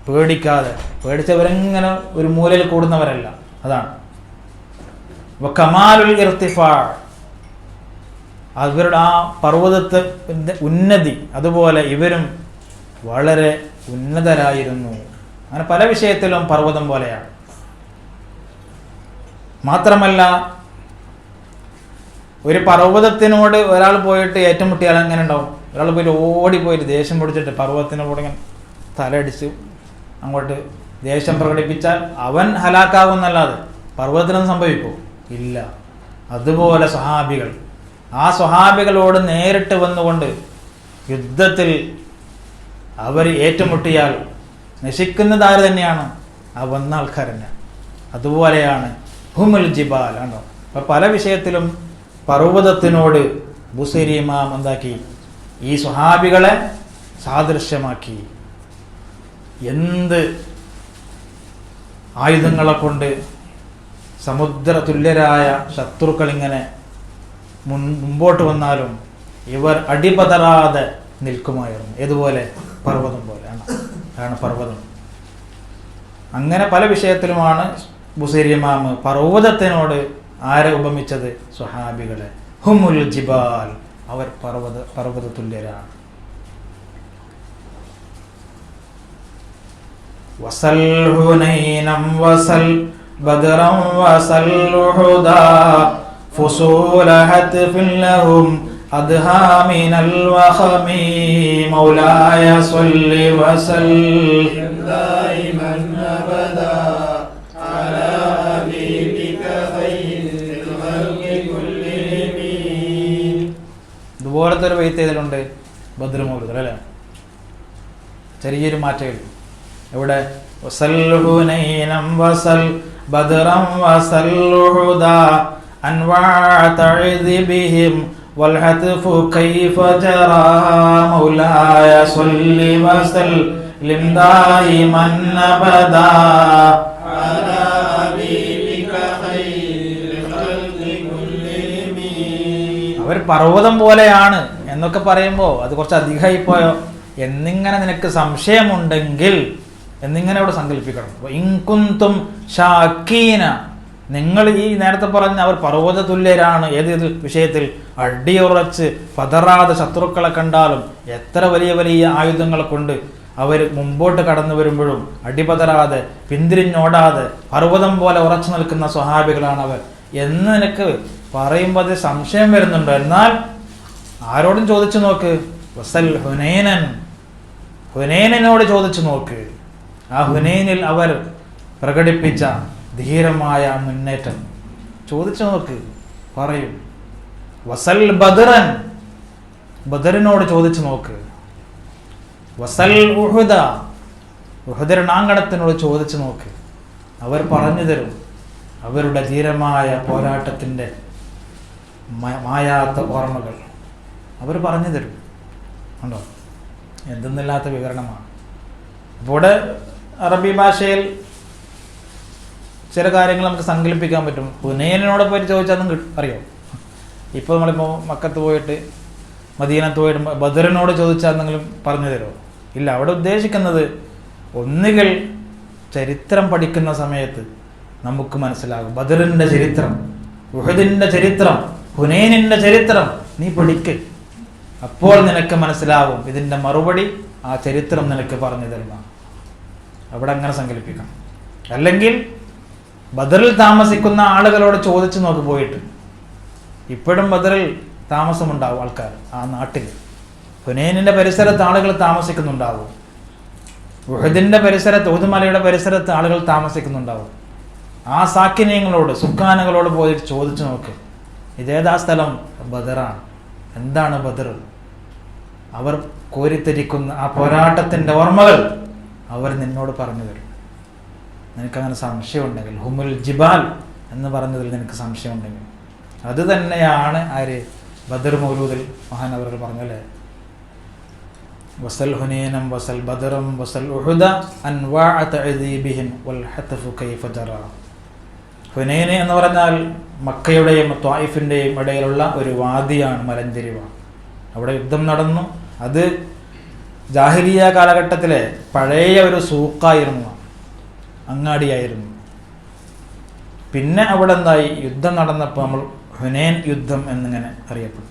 പേടിക്കാതെ, പേടിച്ചവരെങ്ങനെ ഒരു മൂലയിൽ കൂടുന്നവരല്ല. അതാണ് കമാലുൽ ഇർതിഫാ, അവരുടെ ആ പർവ്വതത്തിന്റെ ഉന്നതി. അതുപോലെ ഇവരും വളരെ ഉന്നതരായിരുന്നു. അങ്ങനെ പല വിഷയത്തിലും പർവ്വതം പോലെയാണ്. മാത്രമല്ല, ഒരു പർവ്വതത്തിനോട് ഒരാൾ പോയിട്ട് ഏറ്റുമുട്ടിയാൽ എങ്ങനെ ഉണ്ടാവും? ഒരാൾ പോയിട്ട് ഓടിപ്പോയിട്ട് ദേഷ്യം പിടിച്ചിട്ട് പർവ്വതത്തിനോട് ഇങ്ങനെ തലയടിച്ച് അങ്ങോട്ട് ദേഷ്യം പ്രകടിപ്പിച്ചാൽ അവൻ ഹലാക്കാവുന്നല്ലാതെ പർവ്വതത്തിനൊന്നും സംഭവിക്കുമോ? ഇല്ല. അതുപോലെ സ്വഹാബികൾ, ആ സ്വഹാബികളോട് നേരിട്ട് വന്നുകൊണ്ട് യുദ്ധത്തിൽ അവർ ഏറ്റുമുട്ടിയാൽ നശിക്കുന്നത് ആര് തന്നെയാണ്? ആ വന്ന ആൾക്കാർ തന്നെ. അതുപോലെയാണ് ഹുമുൽ ജിബാൽ. ആണോ, അപ്പം പല വിഷയത്തിലും പർവ്വതത്തിനോട് ബുസൈരി ഇമാം എന്താക്കി? ഈ സ്വഹാബികളെ സാദൃശ്യമാക്കി. എന്ത് ആയുധങ്ങളെ കൊണ്ട് സമുദ്ര തുല്യരായ ശത്രുക്കൾ ഇങ്ങനെ മുമ്പോട്ട് വന്നാലും ഇവർ അടിപതറാതെ നിൽക്കുമായിരുന്നു. ഏതുപോലെ? പർവ്വതം പോലെയാണ്. ആണ് പർവ്വതം. അങ്ങനെ പല വിഷയത്തിലുമാണ് ബുസൈരി ഇമാം പർവ്വതത്തിനോട് ആരെ ഉപമിച്ചത്? സ്വഹാബികളെ. ഹുമുൽ ജിബാൽ, അവർ പർവ്വത തുല്യരാണ്. വസൽ ഹുനൈനം വസൽ ബദ്റൻ വസൽ ഉഹുദാ ഫുസൂല ഹത്ഫിൻ ലഹും അദ്ഹാ മിനൽ വഖമി മൗലായ സ്വല്ലി വസല്ലിം ദായിമൻ അബദാ അലാ ഹബീബിക ഖൈറിൽ ഖൽഖി കുല്ലിഹിം. ഇതുപോലത്തെ ഒരു ബൈത്ത് ഇതിലുണ്ട് ബദ്ർ മൗലൂദ് അല്ലേ. ചെറിയൊരു മാറ്റം എവിടെ? വസൽ ഹുനൈനം വസൽ ബദ്റൻ വസൽ ഉഹുദാ അൻവാ തഅദി ബിഹിം والهتف كيف جرى مولاي صل وسلم دائما ابدا على حبيبك خير خلق كلهم. അവർ പർവ്വതം പോലെയാണ് എന്നൊക്കെ പറയുമ്പോൾ അത് കുറച്ച് അധികമായി പോയോ എന്നിങ്ങനെ നിനക്ക് സംശയമുണ്ടെങ്കിൽ എന്നിങ്ങനെ അവിടെ സങ്കല്പിക്കണം. ഇൻകുന്തും ഷാക്കീന, നിങ്ങൾ ഈ നേരത്തെ പറഞ്ഞ അവർ പർവ്വത തുല്യരാണ്. ഏത് വിഷയത്തിൽ? അടിയുറച്ച് പതറാതെ ശത്രുക്കളെ കണ്ടാലും എത്ര വലിയ വലിയ ആയുധങ്ങളെ കൊണ്ട് അവർ മുമ്പോട്ട് കടന്നു വരുമ്പോഴും അടിപതരാതെ പിന്തിരിഞ്ഞോടാതെ പർവ്വതം പോലെ ഉറച്ചു നിൽക്കുന്ന സ്വഹാബികളാണ് അവർ എന്ന് നിനക്ക് പറയുമ്പോൾ അത് സംശയം വരുന്നുണ്ടോ? എന്നാൽ ആരോടും ചോദിച്ചു നോക്ക്. വസൽ ഹുനൈനൻ, ഹുനൈനിനോട് ചോദിച്ചു നോക്ക്. ആ ഹുനൈനിൽ അവർ പ്രകടിപ്പിച്ച ധീരമായ മുന്നേറ്റം ചോദിച്ചു നോക്ക്, പറയും. വസൽ ബദറൻ, ബദറിനോട് ചോദിച്ചു നോക്ക്. വസൽ ഉഹുദ, ഉഹുദ് രണാങ്കണത്തിനോട് ചോദിച്ചു നോക്ക്. അവർ പറഞ്ഞു തരും അവരുടെ ധീരമായ പോരാട്ടത്തിൻ്റെ മായാത്ത ഓർമ്മകൾ അവർ പറഞ്ഞു തരും. ഉണ്ടോ? എന്തെന്നില്ലാത്ത വിവരണമാണ്. അപ്പോൾ ഇവിടെ അറബി ഭാഷയിൽ ചില കാര്യങ്ങൾ നമുക്ക് സങ്കല്പിക്കാൻ പറ്റും. ഹുനൈനിനോട് പോയിട്ട് ചോദിച്ചാൽ അറിയോ? ഇപ്പോൾ നമ്മളിപ്പോൾ മക്കത്ത് പോയിട്ട് മദീനത്ത് പോയിട്ട് ബദറിനോട് ചോദിച്ചാൽ എന്തെങ്കിലും പറഞ്ഞു തരുമോ? ഇല്ല. അവിടെ ഉദ്ദേശിക്കുന്നത് ഒന്നുകിൽ ചരിത്രം പഠിക്കുന്ന സമയത്ത് നമുക്ക് മനസ്സിലാകും. ബദറിൻ്റെ ചരിത്രം, ഉഹദിൻ്റെ ചരിത്രം, ഹുനൈനിൻ്റെ ചരിത്രം നീ പഠിക്ക്. അപ്പോൾ നിനക്ക് മനസ്സിലാവും ഇതിൻ്റെ മറുപടി ആ ചരിത്രം നിനക്ക് പറഞ്ഞു തരുന്ന. അവിടെ അങ്ങനെ സങ്കല്പിക്കണം. അല്ലെങ്കിൽ ബദറിൽ താമസിക്കുന്ന ആളുകളോട് ചോദിച്ചു നോക്ക് പോയിട്ട്. ഇപ്പോഴും ബദറിൽ താമസമുണ്ടാവും ആൾക്കാർ ആ നാട്ടിൽ. ഹുനൈനിൻ്റെ പരിസരത്ത് ആളുകൾ താമസിക്കുന്നുണ്ടാവും. ഉഹദിൻ്റെ പരിസരത്ത്, ഉഹദ് മലയുടെ പരിസരത്ത് ആളുകൾ താമസിക്കുന്നുണ്ടാവും. ആ സാക്കിന്യങ്ങളോട്, സുക്കാനുകളോട് പോയിട്ട് ചോദിച്ചു നോക്ക്, ഇതേതാ സ്ഥലം? ബദറാണ്. എന്താണ് ബദർ? അവർ കോരിത്തിരിക്കുന്ന ആ പോരാട്ടത്തിൻ്റെ ഓർമ്മകൾ അവർ നിന്നോട് പറഞ്ഞു തരും. നിനക്കങ്ങനെ സംശയമുണ്ടെങ്കിൽ, ഹുമുൽ ജിബാൽ എന്ന് പറഞ്ഞതിൽ നിനക്ക് സംശയമുണ്ടെങ്കിൽ, അത് തന്നെയാണ് ആര്? ബദർ മൗലൂദിൽ മഹാനവറുകൾ പറഞ്ഞല്ലേ, വസൽ ഹുനൈനം വസൽ ബദറം വസൽ ഉഹുദ അൻവാഅ തഅദീബിഹിം വൽ ഹത്ഫു കൈഫ ജറാ. ഹുനൈൻ എന്ന് പറഞ്ഞാൽ മക്കയുടെയും ത്വായിഫിൻ്റെയും ഇടയിലുള്ള ഒരു വാദിയാണ്, മലഞ്ചെരിവാണ്. അവിടെ യുദ്ധം നടന്നു. അത് ജാഹിലിയ കാലഘട്ടത്തിലെ പഴയ ഒരു സൂക്കായിരുന്നു, അങ്ങാടിയായിരുന്നു. പിന്നെ അവിടെ എന്തായി? യുദ്ധം നടന്നപ്പോൾ നമ്മൾ ഹുനൈൻ യുദ്ധം എന്നിങ്ങനെ അറിയപ്പെടും.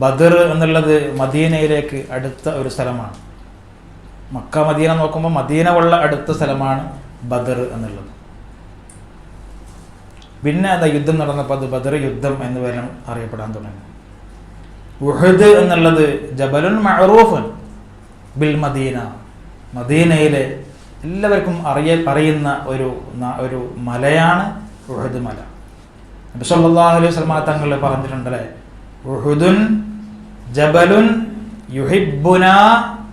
ബദർ എന്നുള്ളത് മദീനയിലേക്ക് അടുത്ത ഒരു സ്ഥലമാണ്. മക്ക മദീന നോക്കുമ്പോൾ മദീന ഉള്ള അടുത്ത സ്ഥലമാണ് ബദർ എന്നുള്ളത്. പിന്നെ എന്താ? യുദ്ധം നടന്നപ്പോൾ അത് ബദർ യുദ്ധം എന്ന് പേരും അറിയപ്പെടാൻ തുടങ്ങി. ഉഹദ് എന്നുള്ളത് ജബലുൻ മഅറൂഫുൻ ബിൽ മദീന, മദീനയിലെ എല്ലാവർക്കും അറിയുന്ന ഒരു മലയാണ് ഉഹദ് മല. നബി സല്ലല്ലാഹു അലൈഹി വസല്ലം തങ്ങൾ പറഞ്ഞിട്ടുണ്ടല്ലേ, ഉഹുദുൻ ജബലുൻ യുഹിബ്ബുനാ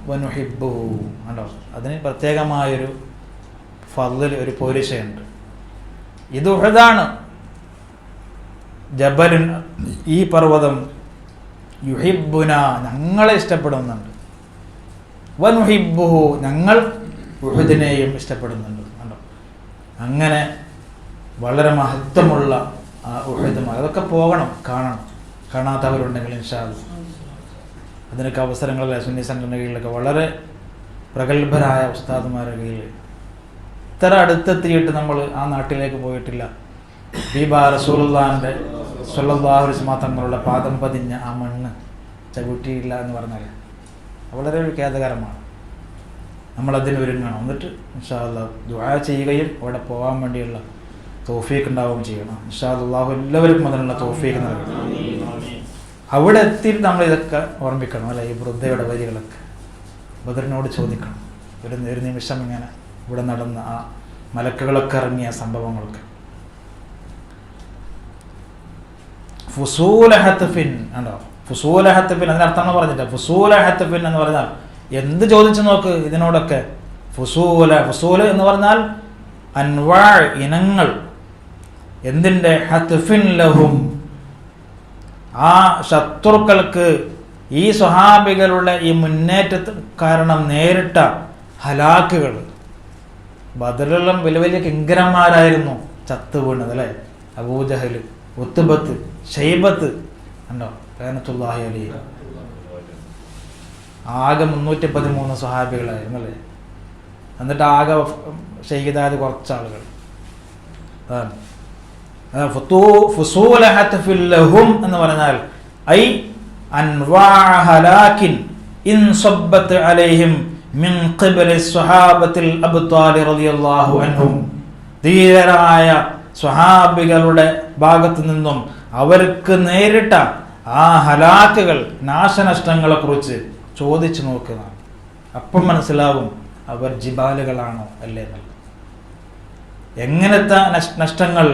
വനുഹിബ്ബുഹു. കണ്ടോ? അതിന് പ്രത്യേകമായൊരു ഫദ്ൽ, ഒരു പോരിശയുണ്ട്. ഇത് ഉഹദാണ്. ജബലുൻ, ഈ പർവ്വതം, യുഹിബ്ബുന, ഞങ്ങളെ ഇഷ്ടപ്പെടുന്നുണ്ട്, വനുഹിബ്ബുഹു, ഞങ്ങൾ ഉഹദിനെയും ഇഷ്ടപ്പെടുന്നുണ്ട്. കണ്ടോ? അങ്ങനെ വളരെ മഹത്വമുള്ള ഉഹദ് മല. അതൊക്കെ പോകണം, കാണണം. കാണാത്തവരുണ്ടെങ്കിൽ ഇൻഷാ അല്ലാഹ് അതിനൊക്കെ അവസരങ്ങളിലെ സുന്നി സംഘടനകളിലൊക്കെ വളരെ പ്രഗത്ഭരായ ഉസ്താദുമാരുടെ കീഴിൽ ഇത്ര അടുത്തെത്തിയിട്ട് നമ്മൾ ആ നാട്ടിലേക്ക് പോയിട്ടില്ല. ഹബീബായ റസൂലുള്ളാഹിന്റെ സ്വല്ലല്ലാഹു അലൈഹി വസല്ലം തങ്ങളുടെ പാദം പതിഞ്ഞ ആ മണ്ണ് ചവിട്ടിയില്ല എന്ന് പറഞ്ഞാൽ വളരെ ഒരു ഖേദകരമാണ്. നമ്മളതിന് ഒരുങ്ങണം. എന്നിട്ട് ഇൻഷാ അല്ലാഹ് ദുആ ചെയ്യുകയും അവിടെ പോകാൻ വേണ്ടിയുള്ള തൗഫീഖ് ഉണ്ടാവുകയും ചെയ്യണം. ഇൻഷാ അല്ലാഹ് എല്ലാവർക്കും അതിനുള്ള തൗഫീഖ് നൽകണം. അവിടെ എത്തിയിട്ട് നമ്മൾ ഇതൊക്കെ ഓർമ്മിക്കണം അല്ലെ, ഈ വൃദ്ധയുടെ വരികളൊക്കെ ബദറിനോട് ചോദിക്കണം. ഒരു നിമിഷം ഇങ്ങനെ ഇവിടെ നടന്ന ആ മലക്കുകളൊക്കെ ഇറങ്ങിയ സംഭവങ്ങളൊക്കെ. ഫുസൂല ഹത്ഫിൻ ഉണ്ടോ? ഫുസൂല ഹത്ഫിൻ അതിനർത്ഥം എന്ന് പറഞ്ഞിട്ട്, ഫുസൂല ഹത്ഫിൻ എന്ന് പറഞ്ഞാൽ എന്ത് ചോദിച്ചു നോക്ക് ഇതിനോടൊക്കെ. ഫുസൂല എന്ന് പറഞ്ഞാൽ അൻവാ, ഇനങ്ങൾ. എന്തിൻ്റെ? ഹത്ഫിൻ ലഹും, ആ ശത്രുക്കൾക്ക് ഈ സ്വഹാബികളുടെ ഈ മുന്നേറ്റ കാരണം നേരിട്ട ഹലാക്കുകൾ. ബദറിലും വലിയ വലിയ കിങ്കരന്മാരായിരുന്നു ചത്തു വീണത് അല്ലേ. അബൂജഹൽ, ഉത്ബത്ത്, ഷൈബത്ത് ഉണ്ടോ, റഹ്മത്തുള്ളാഹി അലൈഹി. ആകെ 313 സ്വഹാബികളായിരുന്നു അല്ലേ. എന്നിട്ട് ആകെ ഷഹീദായത് കുറച്ചാളുകൾ. അതാണ് ഫുസൂല ഹത്ഫിൻ ലഹും എന്ന് പറഞ്ഞാൽ ഐ അൻവാ ഹലാകിൻ ഇൻ സബ്ബത്ത് അലൈഹിം മിൻ ഖിബലി സ്വഹാബത്തിൽ അബ്താലി റളിയല്ലാഹു അൻഹും. ധീരരായ സ്വഹാബികളുടെ ഭാഗത്തു നിന്നും അവർക്ക് നേരിട്ട ആ ഹലാക്കുകൾ, നാശനഷ്ടങ്ങളെ കുറിച്ച് ചോദിച്ചു നോക്കുക. അപ്പം മനസ്സിലാവും അവർ ജിബാലുകളാണോ അല്ലേ എന്നുള്ളത്. എങ്ങനത്തെ നഷ്ടങ്ങൾ?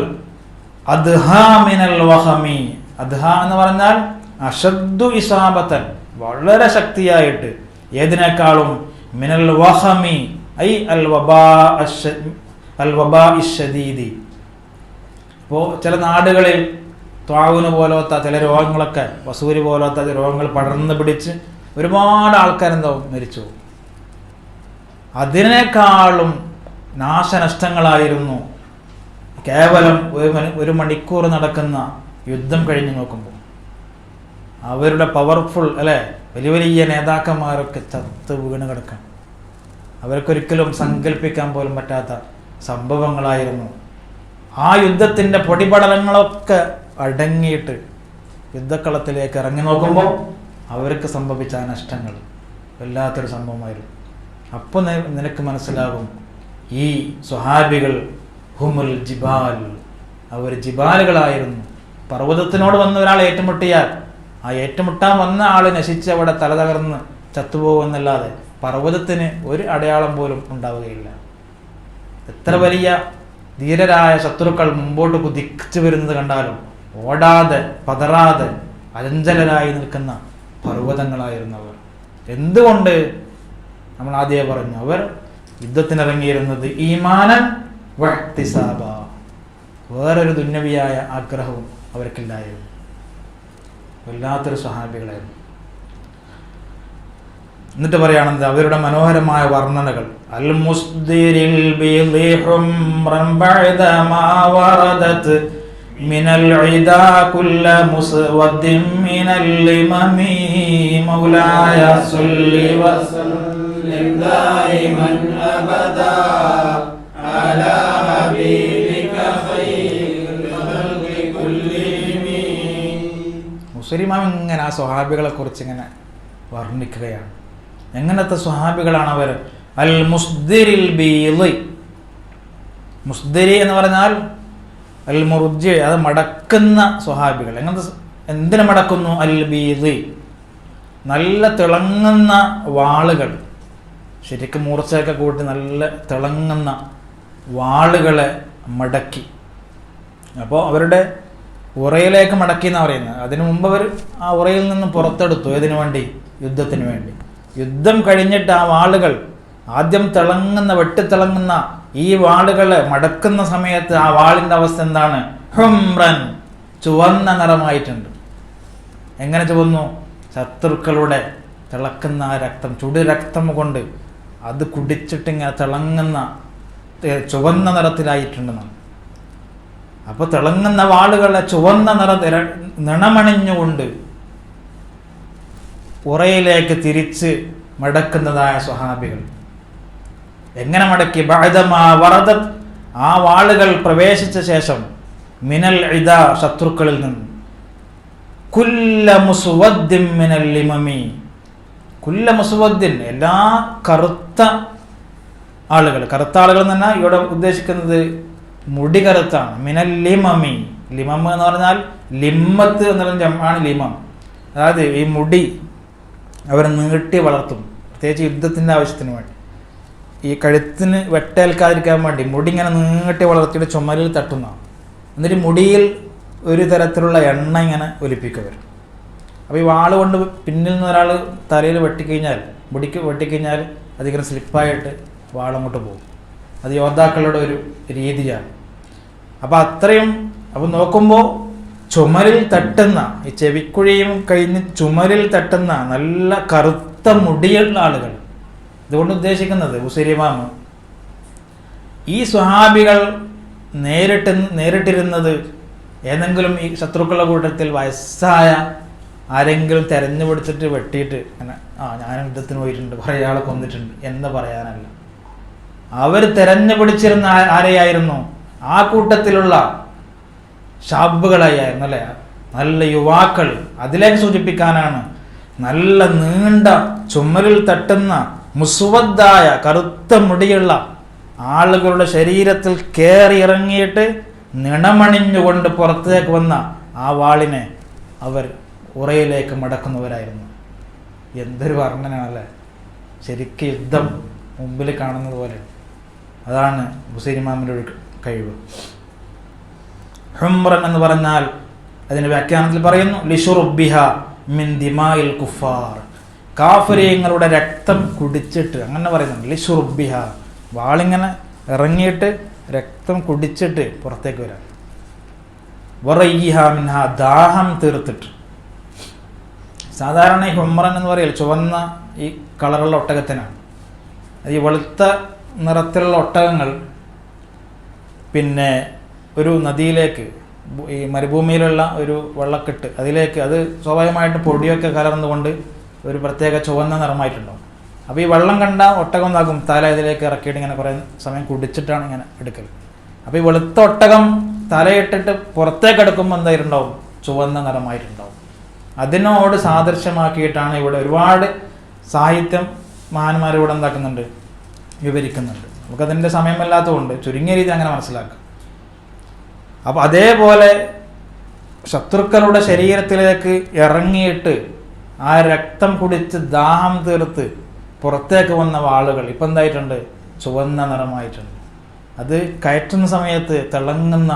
അദ്ഹാ മിനൽ വഹമി. അദ്ഹാ എന്ന് പറഞ്ഞാൽ അഷദ്ദു ഇസാബത്തൻ, വളരെ ശക്തിയായിട്ട്. ഏതിനേക്കാളും? മിനൽ വഹമി ഐ അൽ വബാ ഇശ്ശദീദി. ഇപ്പോൾ ചില നാടുകളിൽ ത്വാഊന് പോലത്തെ ചില രോഗങ്ങളൊക്കെ, വസൂരി പോലത്തെ രോഗങ്ങൾ പടർന്നു പിടിച്ച് ഒരുപാട് ആൾക്കാരെന്താവും മരിച്ചു. അതിനേക്കാളും നാശനഷ്ടങ്ങളായിരുന്നു കേവലം ഒരു മണിക്കൂർ നടക്കുന്ന യുദ്ധം കഴിഞ്ഞ് നോക്കുമ്പോൾ. അവരുടെ പവർഫുൾ അല്ലേ, വലിയ വലിയ നേതാക്കന്മാരൊക്കെ ചത്ത് വീണ് കിടക്കാൻ, അവർക്കൊരിക്കലും സങ്കല്പിക്കാൻ പോലും പറ്റാത്ത സംഭവങ്ങളായിരുന്നു. ആ യുദ്ധത്തിൻ്റെ പൊടിപടലങ്ങളൊക്കെ അടങ്ങിയിട്ട് യുദ്ധക്കളത്തിലേക്ക് ഇറങ്ങി നോക്കുമ്പോൾ അവർക്ക് സംഭവിച്ച നഷ്ടങ്ങൾ വല്ലാത്തൊരു സംഭവമായിരുന്നു. അപ്പോൾ നിനക്ക് മനസ്സിലാകും ഈ സ്വഹാബികൾ ഹുമുൽ ജിബാൽ, അവർ ജിബാലുകളായിരുന്നു. പർവ്വതത്തിനോട് വന്ന ഒരാൾ ഏറ്റുമുട്ടിയാൽ ആ ഏറ്റുമുട്ടാൻ വന്ന ആൾ നശിച്ച് അവിടെ തല തകർന്ന് ചത്തുപോകുമെന്നല്ലാതെ പർവ്വതത്തിന് ഒരു അടയാളം പോലും ഉണ്ടാവുകയില്ല. എത്ര വലിയ ധീരരായ ശത്രുക്കൾ മുമ്പോട്ട് കുതിച്ചു വരുന്നത് കണ്ടാലും ഓടാതെ പതറാതെ അചഞ്ചലരായി നിൽക്കുന്ന പർവ്വതങ്ങളായിരുന്നു അവർ. എന്തുകൊണ്ട്? നമ്മൾ ആദ്യമേ പറഞ്ഞു, അവർ യുദ്ധത്തിനിറങ്ങിയിരുന്നത് ഈമാനൻ വഹ്തിസാബ, വേറൊരു ദുന്യവിയായ ആഗ്രഹവും അവർക്കില്ലായിരുന്നു. വല്ലാത്തൊരു സ്വഹാബികളായിരുന്നു. എന്നിട്ട് പറയുകയാണെന്ത്? അവരുടെ മനോഹരമായ വർണ്ണനകൾ. അൽ മുസ്ദിരിൽ ബിളി ഹുംറൻ ബഅദ മാ വറദത് മിനൽ ഇദാ കുല്ല മുസ്വദ്ദിൻ മിനൽ ലിമമി മൗലായ സല്ലി വസല്ലിം ദായിമൻ അബദാ അലാ ഹബീബിക ഖൈറുൽ ഖൽഖി കുല്ലിഹിം. മുസ്ലിമാം ഇങ്ങനെ ആ സ്വഹാബികളെ കുറിച്ച് ഇങ്ങനെ വർണ്ണിക്കുകയാണ്. എങ്ങനത്തെ സ്വഹാബികളാണ് അവർ? അൽ മുസ്ദിരിൽ ബീളി. മുസ്ദിരി എന്ന് പറഞ്ഞാൽ അൽ മുർജി, അത് മടക്കുന്ന സ്വഹാബികൾ. എങ്ങനത്തെ? എന്തിനു മടക്കുന്നു? അൽ ബീളി, നല്ല തിളങ്ങുന്ന വാളുകൾ, ശരിക്കും മൂർച്ചയൊക്കെ കൂട്ടി നല്ല തിളങ്ങുന്ന വാളുകളെ മടക്കി. അപ്പോൾ അവരുടെ ഉറയിലേക്ക് മടക്കി എന്നാണ് പറയുന്നത്. അതിനു മുമ്പ് അവർ ആ ഉറയിൽ നിന്ന് പുറത്തെടുത്തു. ഏതിനു വേണ്ടി? യുദ്ധത്തിന് വേണ്ടി. യുദ്ധം കഴിഞ്ഞിട്ട് ആ വാളുകൾ, ആദ്യം തിളങ്ങുന്ന വെട്ടിത്തിളങ്ങുന്ന ഈ വാളുകളെ മടക്കുന്ന സമയത്ത് ആ വാളിൻ്റെ അവസ്ഥ എന്താണ്? ഹുംറൻ, ചുവന്ന നിറമായിട്ടുണ്ട്. എങ്ങനെ ചുവന്നു? ശത്രുക്കളുടെ തിളക്കുന്ന ആ രക്തം, ചുടു രക്തം കൊണ്ട് അത് കുടിച്ചിട്ടിങ്ങനെ തിളങ്ങുന്ന ചുവന്ന നിറത്തിലായിട്ടുണ്ടെന്നാണ്. അപ്പോൾ തിളങ്ങുന്ന വാളുകളെ ചുവന്ന നിണമണിഞ്ഞുകൊണ്ട് ഉറയിലേക്ക് തിരിച്ച് മടക്കുന്നതായ സ്വഹാബികൾ. എങ്ങനെ മടക്കി? ബഅദമാ വറദത്, ആ വാളുകൾ പ്രവേശിച്ച ശേഷം, മിനൽ ഇദാ, ശത്രുക്കളിൽ നിന്ന്, കുല്ല മുസ്വദ്ദിൻ മിനൽ ലിമമി, കുല്ല മുസ്വദ്ദിൻ, എല്ലാ കറുത്ത ആളുകൾ. കറുത്ത ആളുകൾ എന്ന് പറഞ്ഞാൽ ഇവിടെ ഉദ്ദേശിക്കുന്നത് മുടി കറുത്താണ്. മിനൽ ലിമമി, ലിമം എന്ന് പറഞ്ഞാൽ ലിമ്മത്ത് എന്നുള്ള ജമാണ് ലിമം. അതായത് ഈ മുടി അവർ നീട്ടി വളർത്തും, പ്രത്യേകിച്ച് യുദ്ധത്തിൻ്റെ ആവശ്യത്തിന് വേണ്ടി. ഈ കഴുത്തിന് വെട്ടേൽക്കാതിരിക്കാൻ വേണ്ടി മുടി ഇങ്ങനെ നീട്ടി വളർത്തിയിട്ട് ചുമലിൽ തട്ടുന്നതാണ്. എന്നിട്ട് മുടിയിൽ ഒരു തരത്തിലുള്ള എണ്ണ ഇങ്ങനെ ഒലിപ്പിക്കുക. അപ്പോൾ ഈ വാള് കൊണ്ട് പിന്നിൽ നിന്ന് ഒരാൾ തലയിൽ വെട്ടിക്കഴിഞ്ഞാൽ, മുടിക്ക് വെട്ടിക്കഴിഞ്ഞാൽ അതിങ്ങനെ സ്ലിപ്പായിട്ട് വാളങ്ങോട്ട് പോകും. അത് യോദ്ധാക്കളുടെ ഒരു രീതിയാണ്. അപ്പോൾ അത്രയും, അപ്പോൾ നോക്കുമ്പോൾ ചുമരിൽ തട്ടുന്ന, ഈ ചെവിക്കുഴിയും കഴിഞ്ഞ് ചുമരിൽ തട്ടുന്ന നല്ല കറുത്ത മുടിയുള്ള ആളുകൾ. ഇതുകൊണ്ട് ഉദ്ദേശിക്കുന്നത് ഉസൈരിമാമ് ഈ സ്വഹാബികൾ നേരിട്ടിരുന്നത് ഏതെങ്കിലും ഈ ശത്രുക്കളുടെ കൂട്ടത്തിൽ വയസ്സായ ആരെങ്കിലും തെരഞ്ഞുപിടിച്ചിട്ട് വെട്ടിയിട്ട് അങ്ങനെ ഞാൻ യുദ്ധത്തിന് പോയിട്ടുണ്ട്, കുറേ ആളെ കൊന്നിട്ടുണ്ട് എന്ന് പറയാനല്ല. അവർ തെരഞ്ഞുപിടിച്ചിരുന്ന ആരെയായിരുന്നു? ആ കൂട്ടത്തിലുള്ള ഷാബുകളായിരുന്നു, അല്ലേ? നല്ല യുവാക്കൾ. അതിലേക്ക് സൂചിപ്പിക്കാനാണ് നല്ല നീണ്ട ചുമലിൽ തട്ടുന്ന മുസ്വദ്ദായ കറുത്ത മുടിയുള്ള ആളുകളുടെ ശരീരത്തിൽ കയറി ഇറങ്ങിയിട്ട് നിണമണിഞ്ഞുകൊണ്ട് പുറത്തേക്ക് വന്ന ആ വാളിനെ അവർ ഉറയിലേക്ക് മടക്കുന്നവരായിരുന്നു. എന്തൊരു വർണ്ണനയാണല്ലേ! ശരിക്കും യുദ്ധം മുമ്പിൽ കാണുന്നത് പോലെ. അതാണ് ഹുസൈൻ ഇമാമിൻ്റെ ഒരു കഴിവ്. ഹുംറൻ എന്ന് പറഞ്ഞാൽ അതിൻ്റെ വ്യാഖ്യാനത്തിൽ പറയുന്നു ലിഷുറുബിഹ മിൻ ദിമാഇൽ കുഫാർ, കാഫിരീങ്ങളുടെ രക്തം കുടിച്ചിട്ട്, അങ്ങനെ പറയുന്നുണ്ട്. ലിഷുറുബിഹ, വാളിങ്ങനെ ഇറങ്ങിയിട്ട് രക്തം കുടിച്ചിട്ട് പുറത്തേക്ക് വരാം. വറയ്യിഹ മിൻഹ, ദാഹം തീർത്തിട്ട്. സാധാരണ ഈ ഹുംറൻ എന്ന് പറയൽ ചുവന്ന ഈ കളറുള്ള ഒട്ടകത്തിനാണ്. ഈ വെളുത്ത നിറത്തിലുള്ള ഒട്ടകങ്ങൾ പിന്നെ ഒരു നദിയിലേക്ക്, ഈ മരുഭൂമിയിലുള്ള ഒരു വെള്ളക്കെട്ട്, അതിലേക്ക്, അത് സ്വാഭാവികമായിട്ട് പൊടിയൊക്കെ കലർന്നുകൊണ്ട് ഒരു പ്രത്യേക ചുവന്ന നിറമായിട്ടുണ്ടാവും. അപ്പോൾ ഈ വെള്ളം കണ്ട ഒട്ടകം എന്താക്കും, തല ഇതിലേക്ക് ഇറക്കിയിട്ട് ഇങ്ങനെ കുറേ സമയം കുടിച്ചിട്ടാണ് ഇങ്ങനെ എടുക്കൽ. അപ്പോൾ ഈ വെളുത്ത ഒട്ടകം തലയിട്ടിട്ട് പുറത്തേക്ക് എടുക്കുമ്പോൾ എന്തായിട്ടുണ്ടാവും, ചുവന്ന നിറമായിട്ടുണ്ടാവും. അതിനോട് സാദൃശ്യമാക്കിയിട്ടാണ് ഇവിടെ ഒരുപാട് സാഹിത്യം മഹാന്മാരിവിടെ എന്താക്കുന്നുണ്ട്, വിവരിക്കുന്നുണ്ട്. നമുക്കതിൻ്റെ സമയമല്ലാത്തതുകൊണ്ട് ചുരുങ്ങിയ രീതി അങ്ങനെ മനസ്സിലാക്കാം. അപ്പോൾ അതേപോലെ ശത്രുക്കളുടെ ശരീരത്തിലേക്ക് ഇറങ്ങിയിട്ട് ആ രക്തം കുടിച്ച് ദാഹം തീർത്ത് പുറത്തേക്ക് വന്ന വാളുകൾ ഇപ്പം എന്തായിട്ടുണ്ട്, ചുവന്ന നിറമായിട്ടുണ്ട്. അത് കയറ്റുന്ന സമയത്ത് തിളങ്ങുന്ന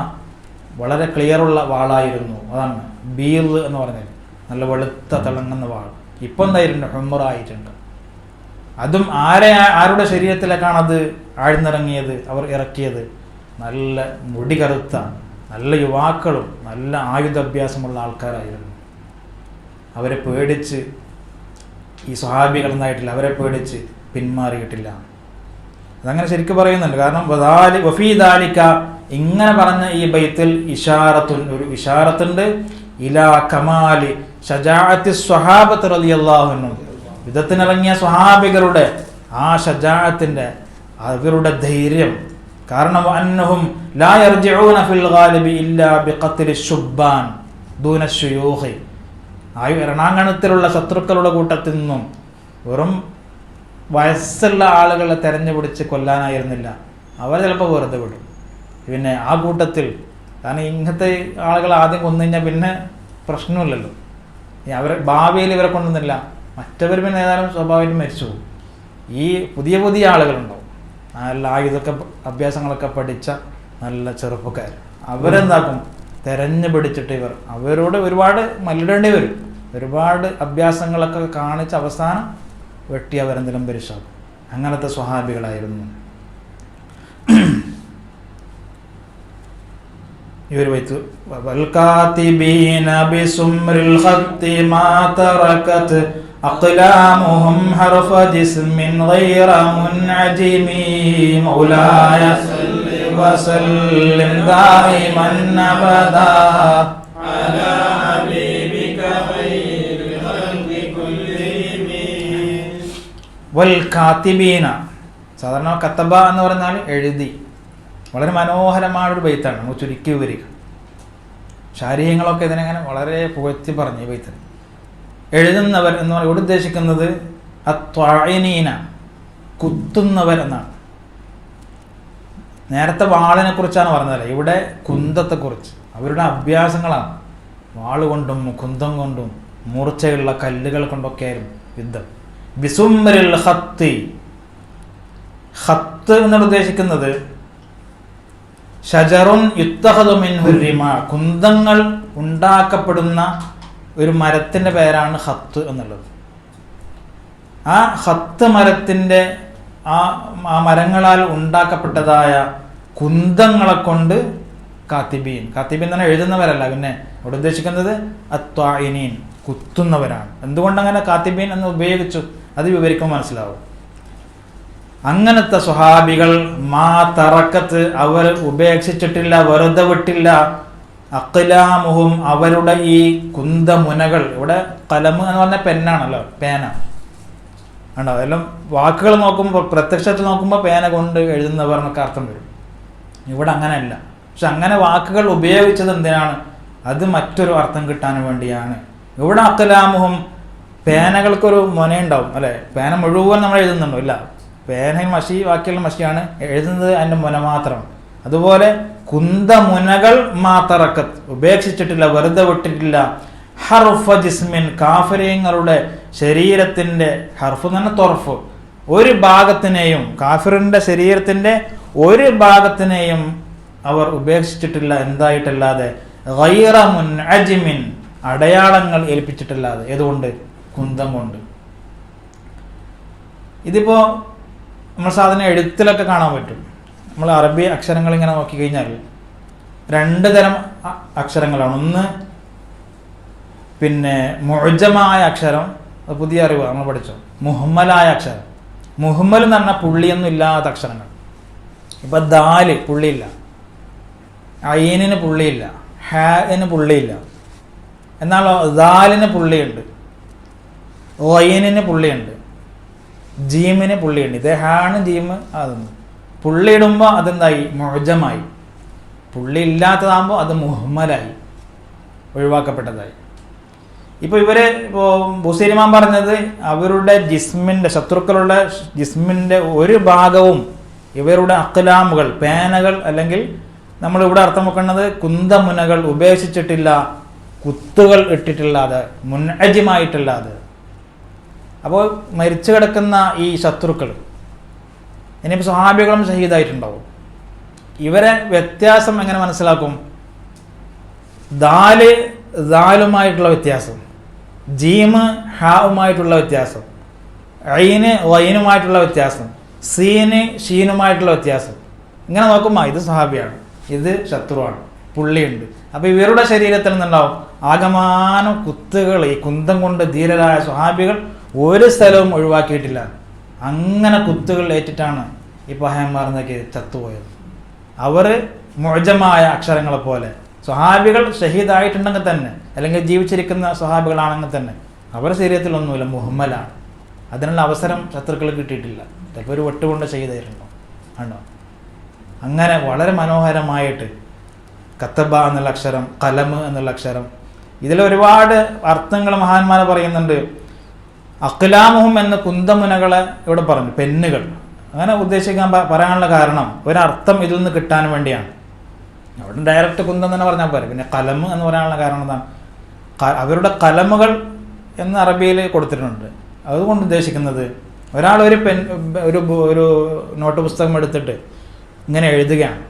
വളരെ ക്ലിയറുള്ള വാളായിരുന്നു. അതാണ് ബീർ എന്ന് പറഞ്ഞത്, നല്ല വെളുത്ത തിളങ്ങുന്ന വാൾ. ഇപ്പം എന്തായിട്ടുണ്ട്, ഹുംറായിട്ടുണ്ട്. അതും ആരുടെ ശരീരത്തിലേക്കാണത് ആഴ്ന്നിറങ്ങിയത്, അവർ ഇറക്കിയത്? നല്ല മുടി കറുത്ത, നല്ല യുവാക്കളും നല്ല ആയുധാഭ്യാസമുള്ള ആൾക്കാരായിരുന്നു. അവരെ പേടിച്ച് ഈ സ്വഹാബികൾ എന്തായിട്ടില്ല, അവരെ പേടിച്ച് പിന്മാറിയിട്ടില്ല. അതങ്ങനെ ശരിക്കും പറയുന്നുണ്ട്. കാരണം വഫീദാലിക, ഇങ്ങനെ പറഞ്ഞ ഈ ബൈത്തിൽ ഇഷാറത്തുൻ, ഒരു ഇഷാറത്തുണ്ട് ഇലാ കമാലി ഷജാഅത്തി സ്വഹാബത്ത് റളിയല്ലാഹു അൻഹും, യുദ്ധത്തിനിറങ്ങിയ സ്വഹാബികളുടെ ആ ഷജാഅത്തിന്റെ, അവരുടെ ധൈര്യം. കാരണം അന്നഹും ലാ യർജിഊന ഫിൽ ഗാലിബി ഇല്ലാ ബിഖത്ലി ശുബ്ബാൻ ദൂന ശുയൂഖി, രണാങ്കണത്തിലുള്ള ശത്രുക്കളുടെ കൂട്ടത്തിൽ നിന്നും വെറും വയസ്സുള്ള ആളുകളെ തെരഞ്ഞുപിടിച്ച് കൊല്ലാനായിരുന്നില്ല, അവർ ചിലപ്പോൾ വെറുതെ വിടും. പിന്നെ ആ കൂട്ടത്തിൽ, കാരണം ഇങ്ങനത്തെ ആളുകൾ ആദ്യം കൊന്നു കഴിഞ്ഞാൽ പിന്നെ പ്രശ്നമില്ലല്ലോ, അവരെ ഭാവിയിൽ ഇവരെ കൊണ്ടുവന്നില്ല, മറ്റവർ പിന്നെ ഏതായാലും സ്വാഭാവികം മരിച്ചു പോകും. ഈ പുതിയ പുതിയ ആളുകളുണ്ടാവും, നല്ല ആയുധമൊക്കെ അഭ്യാസങ്ങളൊക്കെ പഠിച്ച നല്ല ചെറുപ്പക്കാർ, അവരെന്താക്കും, തെരഞ്ഞു പിടിച്ചിട്ട് അവരോട് ഒരുപാട് മല്ലിടേണ്ടി വരും. ഒരുപാട് അഭ്യാസങ്ങളൊക്കെ കാണിച്ച് അവസാനം വെട്ടി അവരെന്തെങ്കിലും പരിശാക്കും. അങ്ങനത്തെ സ്വഹാബികളായിരുന്നു. ഈ ഒരു വൈത്ത് أقلامهم حرف جسم غير منعجم مولاي وسلم دائما أبدا على حبيبك خير الخلق كلهم والكاتبين. സാധാരണ കത്തബ എന്ന് പറഞ്ഞാൽ എഴുതി, വളരെ മനോഹരമായൊരു ബൈത്താണ്. നമുക്ക് ചുരുക്കി വരിക, ശാരീരങ്ങളൊക്കെ ഇതിനെങ്ങനെ വളരെ പുകഴ്ത്തി പറഞ്ഞു ഈ ബൈത്തിന്. എഴുതുന്നവർ എന്ന് പറഞ്ഞാൽ ഇവിടെ ഉദ്ദേശിക്കുന്നത് അത്വാഇനീന, കുത്തുന്നവർ എന്നാണ്. നേരത്തെ വാളിനെ കുറിച്ചാണ് പറഞ്ഞത്, ഇവിടെ കുന്തത്തെക്കുറിച്ച്. അവരുടെ അഭ്യാസങ്ങളാണ്. വാളുകൊണ്ടും കുന്തം കൊണ്ടും മൂർച്ചയുള്ള കല്ലുകൾ കൊണ്ടൊക്കെയായിരുന്നു യുദ്ധം. ബിസുംറിൽ ഖത്തി, ഖത്ത് എന്നാണ് ഉദ്ദേശിക്കുന്നത് ഷജറുൻ യുത്തഖദു മിൻഹു റിമാ, കുന്തങ്ങൾ ഉണ്ടാക്കപ്പെടുന്ന ഒരു മരത്തിൻ്റെ പേരാണ് ഖത്ത് എന്നുള്ളത്. ആ ഖത്ത് മരത്തിൻ്റെ ആ മരങ്ങളാൽ ഉണ്ടാക്കപ്പെട്ടതായ കുന്തങ്ങളെ കൊണ്ട് കാത്തിബീൻ, കാത്തിബീൻ തന്നെ എഴുതുന്നവരല്ല, പിന്നെ അവിടെ ഉദ്ദേശിക്കുന്നത് അത്വാഇനീൻ, കുത്തുന്നവരാണ്. എന്തുകൊണ്ടങ്ങനെ കാത്തിബീൻ എന്ന് ഉപയോഗിച്ചു അത് വിവരിക്കുമ്പോൾ മനസ്സിലാവും. അങ്ങനത്തെ സ്വഹാബികൾ മാ തറക്കത്ത്, അവർ ഉപേക്ഷിച്ചിട്ടില്ല, വെറുതെ വിട്ടില്ല. അഖ്ലാമുഹും, അവരുടെ ഈ കുന്തമുനകൾ. ഇവിടെ കലമ് എന്ന് പറഞ്ഞാൽ പെന്നാണല്ലോ, പേന ഉണ്ടോ. അതെല്ലാം വാക്കുകൾ നോക്കുമ്പോൾ, പ്രത്യക്ഷത്തിൽ നോക്കുമ്പോൾ പേന കൊണ്ട് എഴുതുന്നവർ എന്നൊക്കെ അർത്ഥം വരും. ഇവിടെ അങ്ങനെയല്ല. പക്ഷെ അങ്ങനെ വാക്കുകൾ ഉപയോഗിച്ചത് എന്തിനാണ്? അത് മറ്റൊരു അർത്ഥം കിട്ടാൻ വേണ്ടിയാണ്. ഇവിടെ അഖ്ലാമുഹും, പേനകൾക്കൊരു മുനയുണ്ടാവും അല്ലേ. പേന മുഴുവൻ നമ്മൾ എഴുതുന്നുണ്ടോ? ഇല്ല, പേനയും മഷി, ബാക്കിയുള്ള മഷിയാണ് എഴുതുന്നത്, അതിൻ്റെ മുന മാത്രം. അതുപോലെ കുന്തമുനകൾ മാതറക്കത്ത്, ഉപേക്ഷിച്ചിട്ടില്ല, വെറുതെ വിട്ടിട്ടില്ല. ഹർഫ ജിസ്മിൻ, കാഫിരീങ്ങളുടെ ശരീരത്തിൻ്റെ, ഹർഫ് എന്ന് പറഞ്ഞാൽ തൊർഫ്, ഒരു ഭാഗത്തിനെയും, കാഫിറിന്റെ ശരീരത്തിന്റെ ഒരു ഭാഗത്തിനെയും അവർ ഉപേക്ഷിച്ചിട്ടില്ല. എന്തായിട്ടല്ലാതെ ഗൈറ മുൻഅജിമിൻ, അടയാളങ്ങൾ ഏൽപ്പിച്ചിട്ടില്ലാതെ. ഏതുകൊണ്ട്? കുന്തം കൊണ്ട്. ഇതിപ്പോ നമ്മൾ സാധാരണ എഴുത്തിലൊക്കെ കാണാൻ പറ്റും. നമ്മൾ അറബി അക്ഷരങ്ങൾ ഇങ്ങനെ നോക്കിക്കഴിഞ്ഞാൽ 2 തരം അക്ഷരങ്ങളാണ്. ഒന്ന് മുഅ്ജമായ അക്ഷരം, അത് പുതിയ അറിവ് നമ്മൾ പഠിച്ചോ. മുഹമ്മലായ അക്ഷരം. മുഹമ്മൽ എന്ന് പറഞ്ഞാൽ പുള്ളിയൊന്നും ഇല്ലാത്ത അക്ഷരങ്ങൾ. ഇപ്പൊ ദാല് പുള്ളിയില്ല, ഐനിന് പുള്ളിയില്ല, ഹാന് പുള്ളിയില്ല. എന്നാലോ ദാലിന് പുള്ളിയുണ്ട്, ഗൈനിന് പുള്ളിയുണ്ട്, ജീമിന് പുള്ളിയുണ്ട്. ഇത് ഹാണ് ജീമ് അതൊന്നും. പുള്ളിയിടുമ്പോൾ അതെന്തായി? മുഅ്ജമായി. പുള്ളി ഇല്ലാത്തതാകുമ്പോൾ അത് മുഹമ്മലായി, ഒഴിവാക്കപ്പെട്ടതായി. ഇപ്പോൾ ബുസൈരിമാൻ പറഞ്ഞത് അവരുടെ ജിസ്മിൻ്റെ, ശത്രുക്കളുടെ ജിസ്മിൻ്റെ ഒരു ഭാഗവും ഇവരുടെ അക്ലാമുകൾ, പേനകൾ, അല്ലെങ്കിൽ നമ്മളിവിടെ അർത്ഥം വെക്കുന്നത് കുന്തമുനകൾ ഉപേക്ഷിച്ചിട്ടില്ല, കുത്തുകൾ ഇട്ടിട്ടില്ലാതെ, മുൻഅജിമായിട്ടില്ലാതെ. അപ്പോൾ മരിച്ചു കിടക്കുന്ന ഈ ശത്രുക്കൾ, ഇനിയിപ്പോൾ സ്വഹാബികളും ഷഹീദായിട്ടുണ്ടാവും. ഇവരെ വ്യത്യാസം എങ്ങനെ മനസ്സിലാക്കും? ദാലുമായിട്ടുള്ള വ്യത്യാസം, ജീമ് ഹാവുമായിട്ടുള്ള വ്യത്യാസം, ഐന് വൈനുമായിട്ടുള്ള വ്യത്യാസം, സീന് ഷീനുമായിട്ടുള്ള വ്യത്യാസം. ഇങ്ങനെ നോക്കുമ്പോൾ ഇത് സ്വഹാബിയാണ്, ഇത് ശത്രുവാണ്, പുള്ളിയുണ്ട്. അപ്പോൾ ഇവരുടെ ശരീരത്തിൽ നിന്നുണ്ടാവും ആകമാനം കുത്തുകൾ. ഈ കുന്തം കൊണ്ട് ധീരരായ സ്വഹാബികൾ ഒരു സ്ഥലവും ഒഴിവാക്കിയിട്ടില്ല. അങ്ങനെ കുത്തുകൾ ഏറ്റിട്ടാണ് ഈ പഹയന്മാർന്നൊക്കെ ചത്തുപോയത്. അവർ മുഅ്ജമായ അക്ഷരങ്ങളെ പോലെ. സ്വഹാബികൾ ഷഹീദായിട്ടുണ്ടെങ്കിൽ തന്നെ, അല്ലെങ്കിൽ ജീവിച്ചിരിക്കുന്ന സ്വഹാബികളാണെങ്കിൽ തന്നെ അവരുടെ ശരീരത്തിലൊന്നുമില്ല, മുഹമ്മലാണ്. അതിനുള്ള അവസരം ശത്രുക്കൾ കിട്ടിയിട്ടില്ല. ചിലപ്പോൾ ഒരു വെട്ടുകൊണ്ട് ഷഹീദായിട്ടുണ്ടോ ആണോ. അങ്ങനെ വളരെ മനോഹരമായിട്ട് കത്തബ എന്നുള്ള അക്ഷരം, കലം എന്നുള്ള അക്ഷരം, ഇതിലൊരുപാട് അർത്ഥങ്ങൾ മഹാന്മാരെ പറയുന്നുണ്ട്. അഖ്ലാമുഹും എന്ന കുന്തമുനകളെ ഇവിടെ പറഞ്ഞു, പെന്നുകൾ. അങ്ങനെ പറയാനുള്ള കാരണം ഒരർത്ഥം ഇതിൽ നിന്ന് കിട്ടാൻ വേണ്ടിയാണ്. അവിടെ ഡയറക്റ്റ് കുന്തം തന്നെ പറഞ്ഞാൽ പോരെ. പിന്നെ കലം എന്ന് പറയാനുള്ള കാരണം എന്താണ്? അവരുടെ കലമുകൾ എന്ന് അറബിയിൽ കൊടുത്തിട്ടുണ്ട്. അതുകൊണ്ട് ഉദ്ദേശിക്കുന്നത് ഒരാൾ ഒരു നോട്ട് പുസ്തകം എടുത്തിട്ട് ഇങ്ങനെ എഴുതുകയാണ്.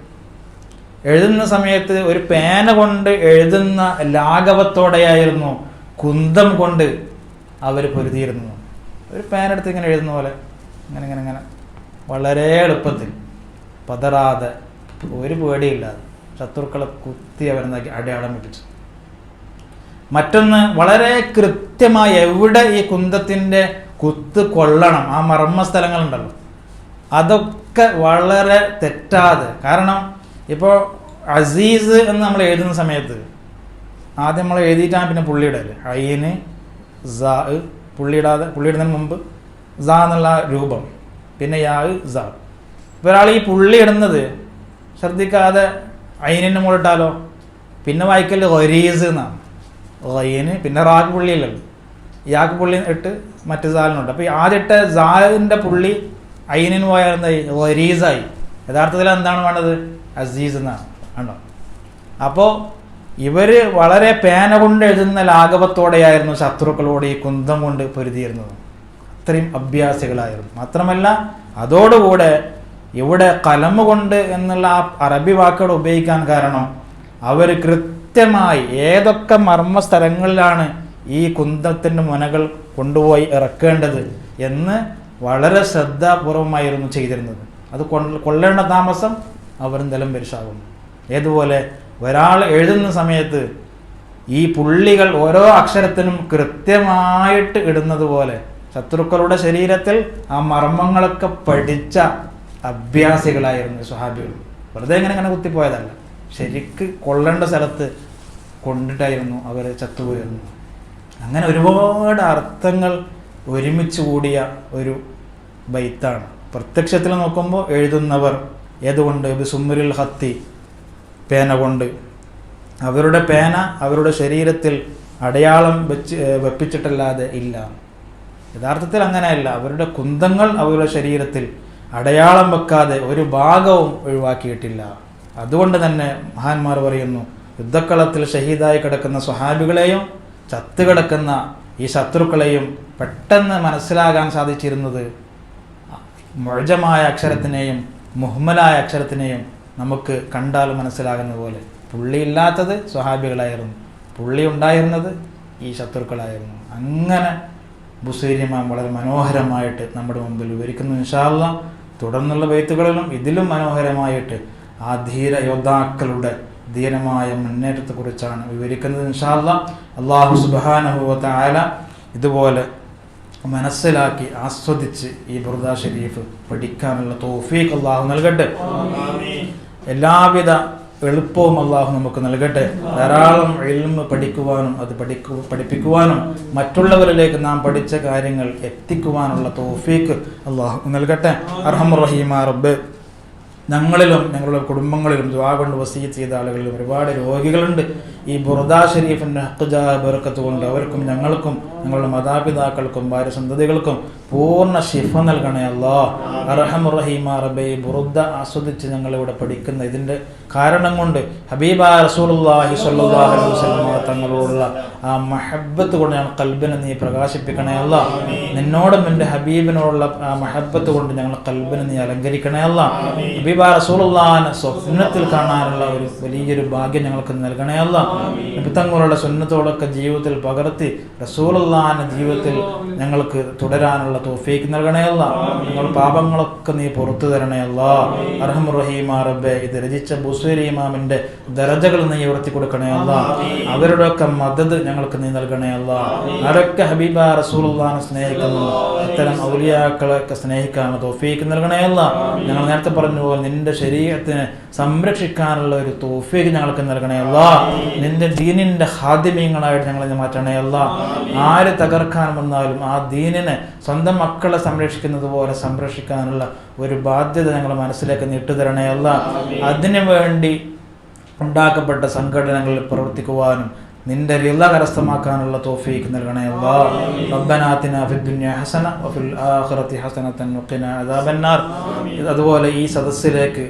എഴുതുന്ന സമയത്ത് ഒരു പേന കൊണ്ട് എഴുതുന്ന ലാഘവത്തോടെയായിരുന്നു കുന്തം കൊണ്ട് അവർ പൊരുതിയിരുന്നു. ഒരു പേനെടുത്ത് ഇങ്ങനെ എഴുതുന്ന പോലെ ഇങ്ങനെ ഇങ്ങനെ ഇങ്ങനെ വളരെ എളുപ്പത്തിൽ, പതറാതെ, ഒരു പേടിയില്ലാതെ ശത്രുക്കളെ കുത്തി അവരെന്നാക്കി അടയാളം വെപ്പിച്ചു. മറ്റൊന്ന്, വളരെ കൃത്യമായി എവിടെ ഈ കുന്തത്തിൻ്റെ കുത്ത് കൊള്ളണം, ആ മർമ്മ സ്ഥലങ്ങളുണ്ടല്ലോ, അതൊക്കെ വളരെ തെറ്റാതെ. കാരണം ഇപ്പോൾ അസീസ് എന്ന് നമ്മൾ എഴുതുന്ന സമയത്ത് ആദ്യം നമ്മൾ എഴുതിയിട്ടാണ് പിന്നെ പുള്ളിയിടല്. ഐന് സാ, പുള്ളിയിടുന്നതിന് മുമ്പ് സാ എന്നുള്ള രൂപം, പിന്നെ യാ സാ. ഇപ്പോൾ ഒരാൾ ഈ പുള്ളി ഇടുന്നത് ശ്രദ്ധിക്കാതെ ഐനിൻ്റെ മുകളിട്ടാലോ പിന്നെ വായിക്കല് ഗരീസ് എന്നാണ്. ഗൈന് പിന്നെ റാക്ക് പുള്ളിയല്ലല്ലോ, യാക്ക് പുള്ളി ഇട്ട് മറ്റു സാലിനുണ്ട്. അപ്പോൾ ഈ ആദ്യത്തെ സാലിൻ്റെ പുള്ളി ഐനിന് പോയാൽ എന്തായി? ഗരീസായി. യഥാർത്ഥത്തിൽ എന്താണ് വേണ്ടത്? അസീസ് എന്നാണ്. കണ്ടോ? അപ്പോൾ ഇവർ വളരെ പേന കൊണ്ട് എഴുതുന്ന ലാഘവത്തോടെയായിരുന്നു ശത്രുക്കളോട് ഈ കുന്തം കൊണ്ട് പൊരുതിയിരുന്നത്. അത്രയും അഭ്യാസികളായിരുന്നു. മാത്രമല്ല അതോടുകൂടെ ഇവിടെ കലമ കൊണ്ട് എന്നുള്ള ആ അറബി വാക്കുകൾ ഉപയോഗിക്കാൻ കാരണം അവർ കൃത്യമായി ഏതൊക്കെ മർമ്മ സ്ഥലങ്ങളിലാണ് ഈ കുന്തത്തിൻ്റെ മുനകൾ കൊണ്ടുപോയി ഇറക്കേണ്ടത് എന്ന് വളരെ ശ്രദ്ധാപൂർവമായിരുന്നു ചെയ്തിരുന്നത്. അത് കൊള്ളേണ്ട താമസം അവർ നിലം പരിശാകുന്നു. ഏതുപോലെ ഒരാൾ എഴുതുന്ന സമയത്ത് ഈ പുള്ളികൾ ഓരോ അക്ഷരത്തിനും കൃത്യമായിട്ട് ഇടുന്നത് പോലെ ശത്രുക്കളുടെ ശരീരത്തിൽ ആ മർമ്മങ്ങളൊക്കെ പഠിച്ച അഭ്യാസികളായിരുന്നു സ്വഹാബികൾ. വെറുതെ ഇങ്ങനെ കുത്തിപ്പോയതല്ല, ശരിക്ക് കൊള്ളേണ്ട സ്ഥലത്ത് കൊണ്ടിട്ടായിരുന്നു അവർ ചത്തുപോയിരുന്നു. അങ്ങനെ ഒരുപാട് അർത്ഥങ്ങൾ ഒരുമിച്ച് കൂടിയ ഒരു ബൈത്താണ്. പ്രത്യക്ഷത്തിൽ നോക്കുമ്പോൾ എഴുതുന്നവർ ഏതുകൊണ്ട്? ബിസുമ്മുരിൽ ഹത്തി, പേന കൊണ്ട്. അവരുടെ പേന അവരുടെ ശരീരത്തിൽ അടയാളം വെപ്പിച്ചിട്ടല്ലാതെ ഇല്ല. യഥാർത്ഥത്തിൽ അങ്ങനെയല്ല. അവരുടെ കുന്തങ്ങൾ അവരുടെ ശരീരത്തിൽ അടയാളം വെക്കാതെ ഒരു ഭാഗവും ഒഴിവാക്കിയിട്ടില്ല. അതുകൊണ്ട് തന്നെ മഹാന്മാർ പറയുന്നു, യുദ്ധക്കളത്തിൽ ഷഹീദായി കിടക്കുന്ന സ്വഹാബികളെയും ചത്തുകിടക്കുന്ന ഈ ശത്രുക്കളെയും പെട്ടെന്ന് മനസ്സിലാകാൻ സാധിച്ചിരുന്നത് മുഅ്ജമായ അക്ഷരത്തിനെയും മുഹ്മലായ അക്ഷരത്തിനെയും നമുക്ക് കണ്ടാൽ മനസ്സിലാകുന്ന പോലെ പുള്ളിയില്ലാത്തത് സ്വഹാബികളായിരുന്നു, പുള്ളി ഉണ്ടായിരുന്നത് ഈ ശത്രുക്കളായിരുന്നു. അങ്ങനെ ബുസൈരി ഇമാം വളരെ മനോഹരമായിട്ട് നമ്മുടെ മുമ്പിൽ വിവരിക്കുന്നു. ഇൻഷാ അല്ലാഹ് തുടർന്നുള്ള ബൈത്തുകളിലും ഇതിലും മനോഹരമായിട്ട് ആ ധീര യോദ്ധാക്കളുടെ ധീരമായ മുന്നേറ്റത്തെക്കുറിച്ചാണ് വിവരിക്കുന്നത്. ഇൻഷാ അല്ലാഹ് അല്ലാഹു സുബ്ഹാനഹു വ തആല ഇതുപോലെ മനസ്സിലാക്കി ആസ്വദിച്ച് ഈ ബുർദ ഷരീഫ് പഠിക്കാനുള്ള തൗഫീഖ് അല്ലാഹു നൽകട്ടെ. എല്ലാവിധ എളുപ്പവും അല്ലാഹു നമുക്ക് നൽകട്ടെ. ധാരാളം ഇൽമ് പഠിക്കുവാനും അത് പഠിപ്പിക്കുവാനും മറ്റുള്ളവരിലേക്ക് നാം പഠിച്ച കാര്യങ്ങൾ എത്തിക്കുവാനുള്ള തൗഫീഖ് അല്ലാഹു നൽകട്ടെ. അർഹമർ റഹീമായ റബ്ബ്, ഞങ്ങളിലും ഞങ്ങളുടെ കുടുംബങ്ങളിലും ദുആ കൊണ്ട് വസിയ്യത്ത് ചെയ്ത ആളുകളിലും ഒരുപാട് രോഗികളുണ്ട്. ഈ ബുർദ ഷരീഫിൻ്റെ ഹഖ്ജാ ബറക്കത്ത് കൊണ്ട് അവർക്കും ഞങ്ങൾക്കും ഞങ്ങളുടെ മാതാപിതാക്കൾക്കും ഭാര്യ സന്തതികൾക്കും പൂർണ്ണ ശിഫ നൽകണേ അല്ലാഹ്. അർഹമർ റഹീമായ റബ്ബേ, ഈ ബുർദ ആസ്വദിച്ച് ഞങ്ങളിവിടെ പഠിക്കുന്ന ഇതിൻ്റെ കാരണം കൊണ്ട് ഹബീബായ റസൂലുള്ളാഹി സ്വല്ലല്ലാഹു അലൈഹി വസല്ലം തങ്ങളോടുള്ള ആ മഹബ്ബത്ത് കൊണ്ട് ഞങ്ങൾ ഖൽബിനെ നീ പ്രകാശിപ്പിക്കണേ അല്ലാഹ്. നിന്നോടും എൻ്റെ ഹബീബിനോടുള്ള ആ മഹബ്ബത്ത് കൊണ്ട് ഞങ്ങൾ ഖൽബിനെ നീ അലങ്കരിക്കണേ അല്ലാഹ്. ഹബീബായ റസൂലുള്ളാഹിനെ സ്വപ്നത്തിൽ കാണാനുള്ള ഒരു വലിയൊരു ഭാഗ്യം ഞങ്ങൾക്ക് നൽകണേ അല്ലാഹ്. നബി തങ്ങളുടെ സുന്നത്തോടൊക്കെ ജീവിതത്തിൽ പകർത്തി റസൂലുള്ളാഹിന്റെ ജീവിതത്തിൽ ഞങ്ങൾക്ക് തുടരാനുള്ള തൗഫീഖ് നൽകണേ അല്ലാഹ്. ഞങ്ങളുടെ പാപങ്ങളൊക്കെ നീ പുറത്തു തരണേ അല്ലാഹ്. അർഹമർ റഹീമായ റബ്ബേ, ഇത് രചിച്ച ബുസൈരി ഇമാമിന്റെ ദറജകൾ നീ ഉയർത്തി കൊടുക്കണേ അല്ലാഹ്. അവരുടെയൊക്കെ മദദ് ഞങ്ങൾക്ക് നീ നൽകണേ അല്ലാഹ്. ആരൊക്കെ ഹബീബായ റസൂലുള്ളാഹിനെ സ്നേഹിക്കുന്നു അത്തരം ഔലിയാക്കളെയൊക്കെ സ്നേഹിക്കാനുള്ള തൗഫീഖ് നൽകണേ അല്ലാഹ്. ഞങ്ങൾ നേരത്തെ പറഞ്ഞു പോലെ നിന്റെ ശരീഅത്തിനെ സംരക്ഷിക്കാനുള്ള ഒരു തൗഫീഖ് ഞങ്ങൾക്ക് നൽകണേ അല്ലാഹ്. നിന്റെ ദീനിന്റെ ഖാദിമീങ്ങളായിട്ട് ഞങ്ങളെ മാറ്റണേ അല്ലാഹ്. ആര് തകർക്കാൻ വന്നാലും ആ ദീനിനെ സ്വന്തം മക്കളെ സംരക്ഷിക്കുന്നത് പോലെ സംരക്ഷിക്കാനുള്ള ഒരു ബാധ്യത ഞങ്ങൾ മനസ്സിലേക്ക് നീട്ടുതരണേ അല്ലാഹ്. അതിനു വേണ്ടി ഉണ്ടാക്കപ്പെട്ട സംഘടനകളിൽ പ്രവർത്തിക്കുവാനും നിന്റെ റിള കരസ്ഥമാക്കാനുള്ള തൗഫീഖ് നൽകണേ അല്ലാഹ്. റബ്ബനാ ആതിനാ ഫിദ്ദുനിയ ഹസന വഫിൽ ആഖിറതി ഹസനതൻ വഖിനാ അദാബന്നാർ. അതുപോലെ ഈ സദസ്സിലേക്ക്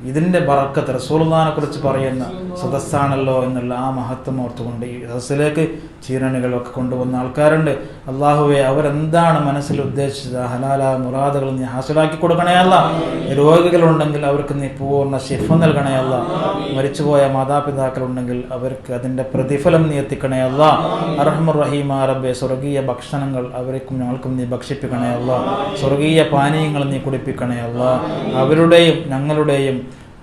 ഇതിൻ്റെ ബറക്കത്ത് റസൂലുള്ളാഹിനെ കുറിച്ച് പറയുന്ന സദസ്സാണല്ലോ എന്നുള്ള ആ മഹത്വം ഓർത്തുകൊണ്ട് ഈ സദസ്സിലേക്ക് ചീരണികളൊക്കെ കൊണ്ടുവന്ന ആൾക്കാരുണ്ട്. അള്ളാഹുവെ, അവരെന്താണ് മനസ്സിൽ ഉദ്ദേശിച്ചത് ഹലാലായ മുറാദുകൾ നീ ഹാസിലാക്കി കൊടുക്കണേ അല്ലാഹ്. രോഗികളുണ്ടെങ്കിൽ അവർക്ക് നീ പൂർണ്ണ ശിഫ നൽകണേ അല്ലാഹ്. മരിച്ചുപോയ മാതാപിതാക്കളുണ്ടെങ്കിൽ അവർക്ക് അതിൻ്റെ പ്രതിഫലം നീ എത്തിക്കണേ അല്ലാഹ്. അർഹമർ റഹീമായ റബ്ബേ, സ്വർഗീയ ഭക്ഷണങ്ങൾ അവർക്കും ഞങ്ങൾക്കും നീ ഭക്ഷിപ്പിക്കണേ അല്ലാഹ്. സ്വർഗീയ പാനീയങ്ങൾ നീ കുടിപ്പിക്കണേ അല്ലാഹ്. അവരുടെയും ഞങ്ങളുടെയും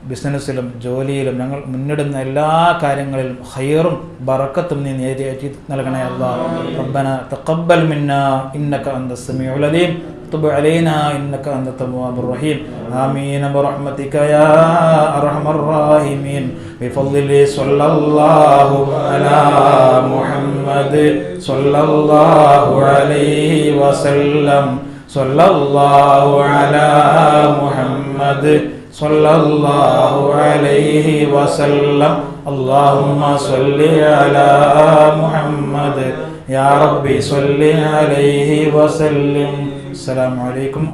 ബിസിനസ്സിലും ജോലിയിലും ഞങ്ങൾ മുന്നിടുന്ന എല്ലാ കാര്യങ്ങളിലും ഖൈറും ബറക്കത്തും നീ നേടിയേറ്റി നൽകണേ അല്ലാഹ്. റബ്ബന തഖബ്ബൽ മിന്നാ ഇന്നക അന്തസ് സമീഉൽ അലീം തുബ് അലൈനാ ഇന്നക അന്ത തവ്വാബുർ റഹീം. ആമീൻ ബിറഹ്മതിക യാ അർഹമർ റഹീമീൻ. ബിഫദ്ലി സ്വല്ലല്ലാഹു അലാ മുഹമ്മദ് സ്വല്ലല്ലാഹു അലൈഹി വസല്ലം. സ്വല്ലല്ലാഹു അലാ മുഹമ്മദ് സല്ലല്ലാഹു അലൈഹി വസല്ലം. അല്ലാഹുമ്മ സ്വല്ലി അലാ മുഹമ്മദ് യാ റബ്ബി സ്വല്ലി അലൈഹി വസല്ലം. അസ്സലാമു അലൈക്കും.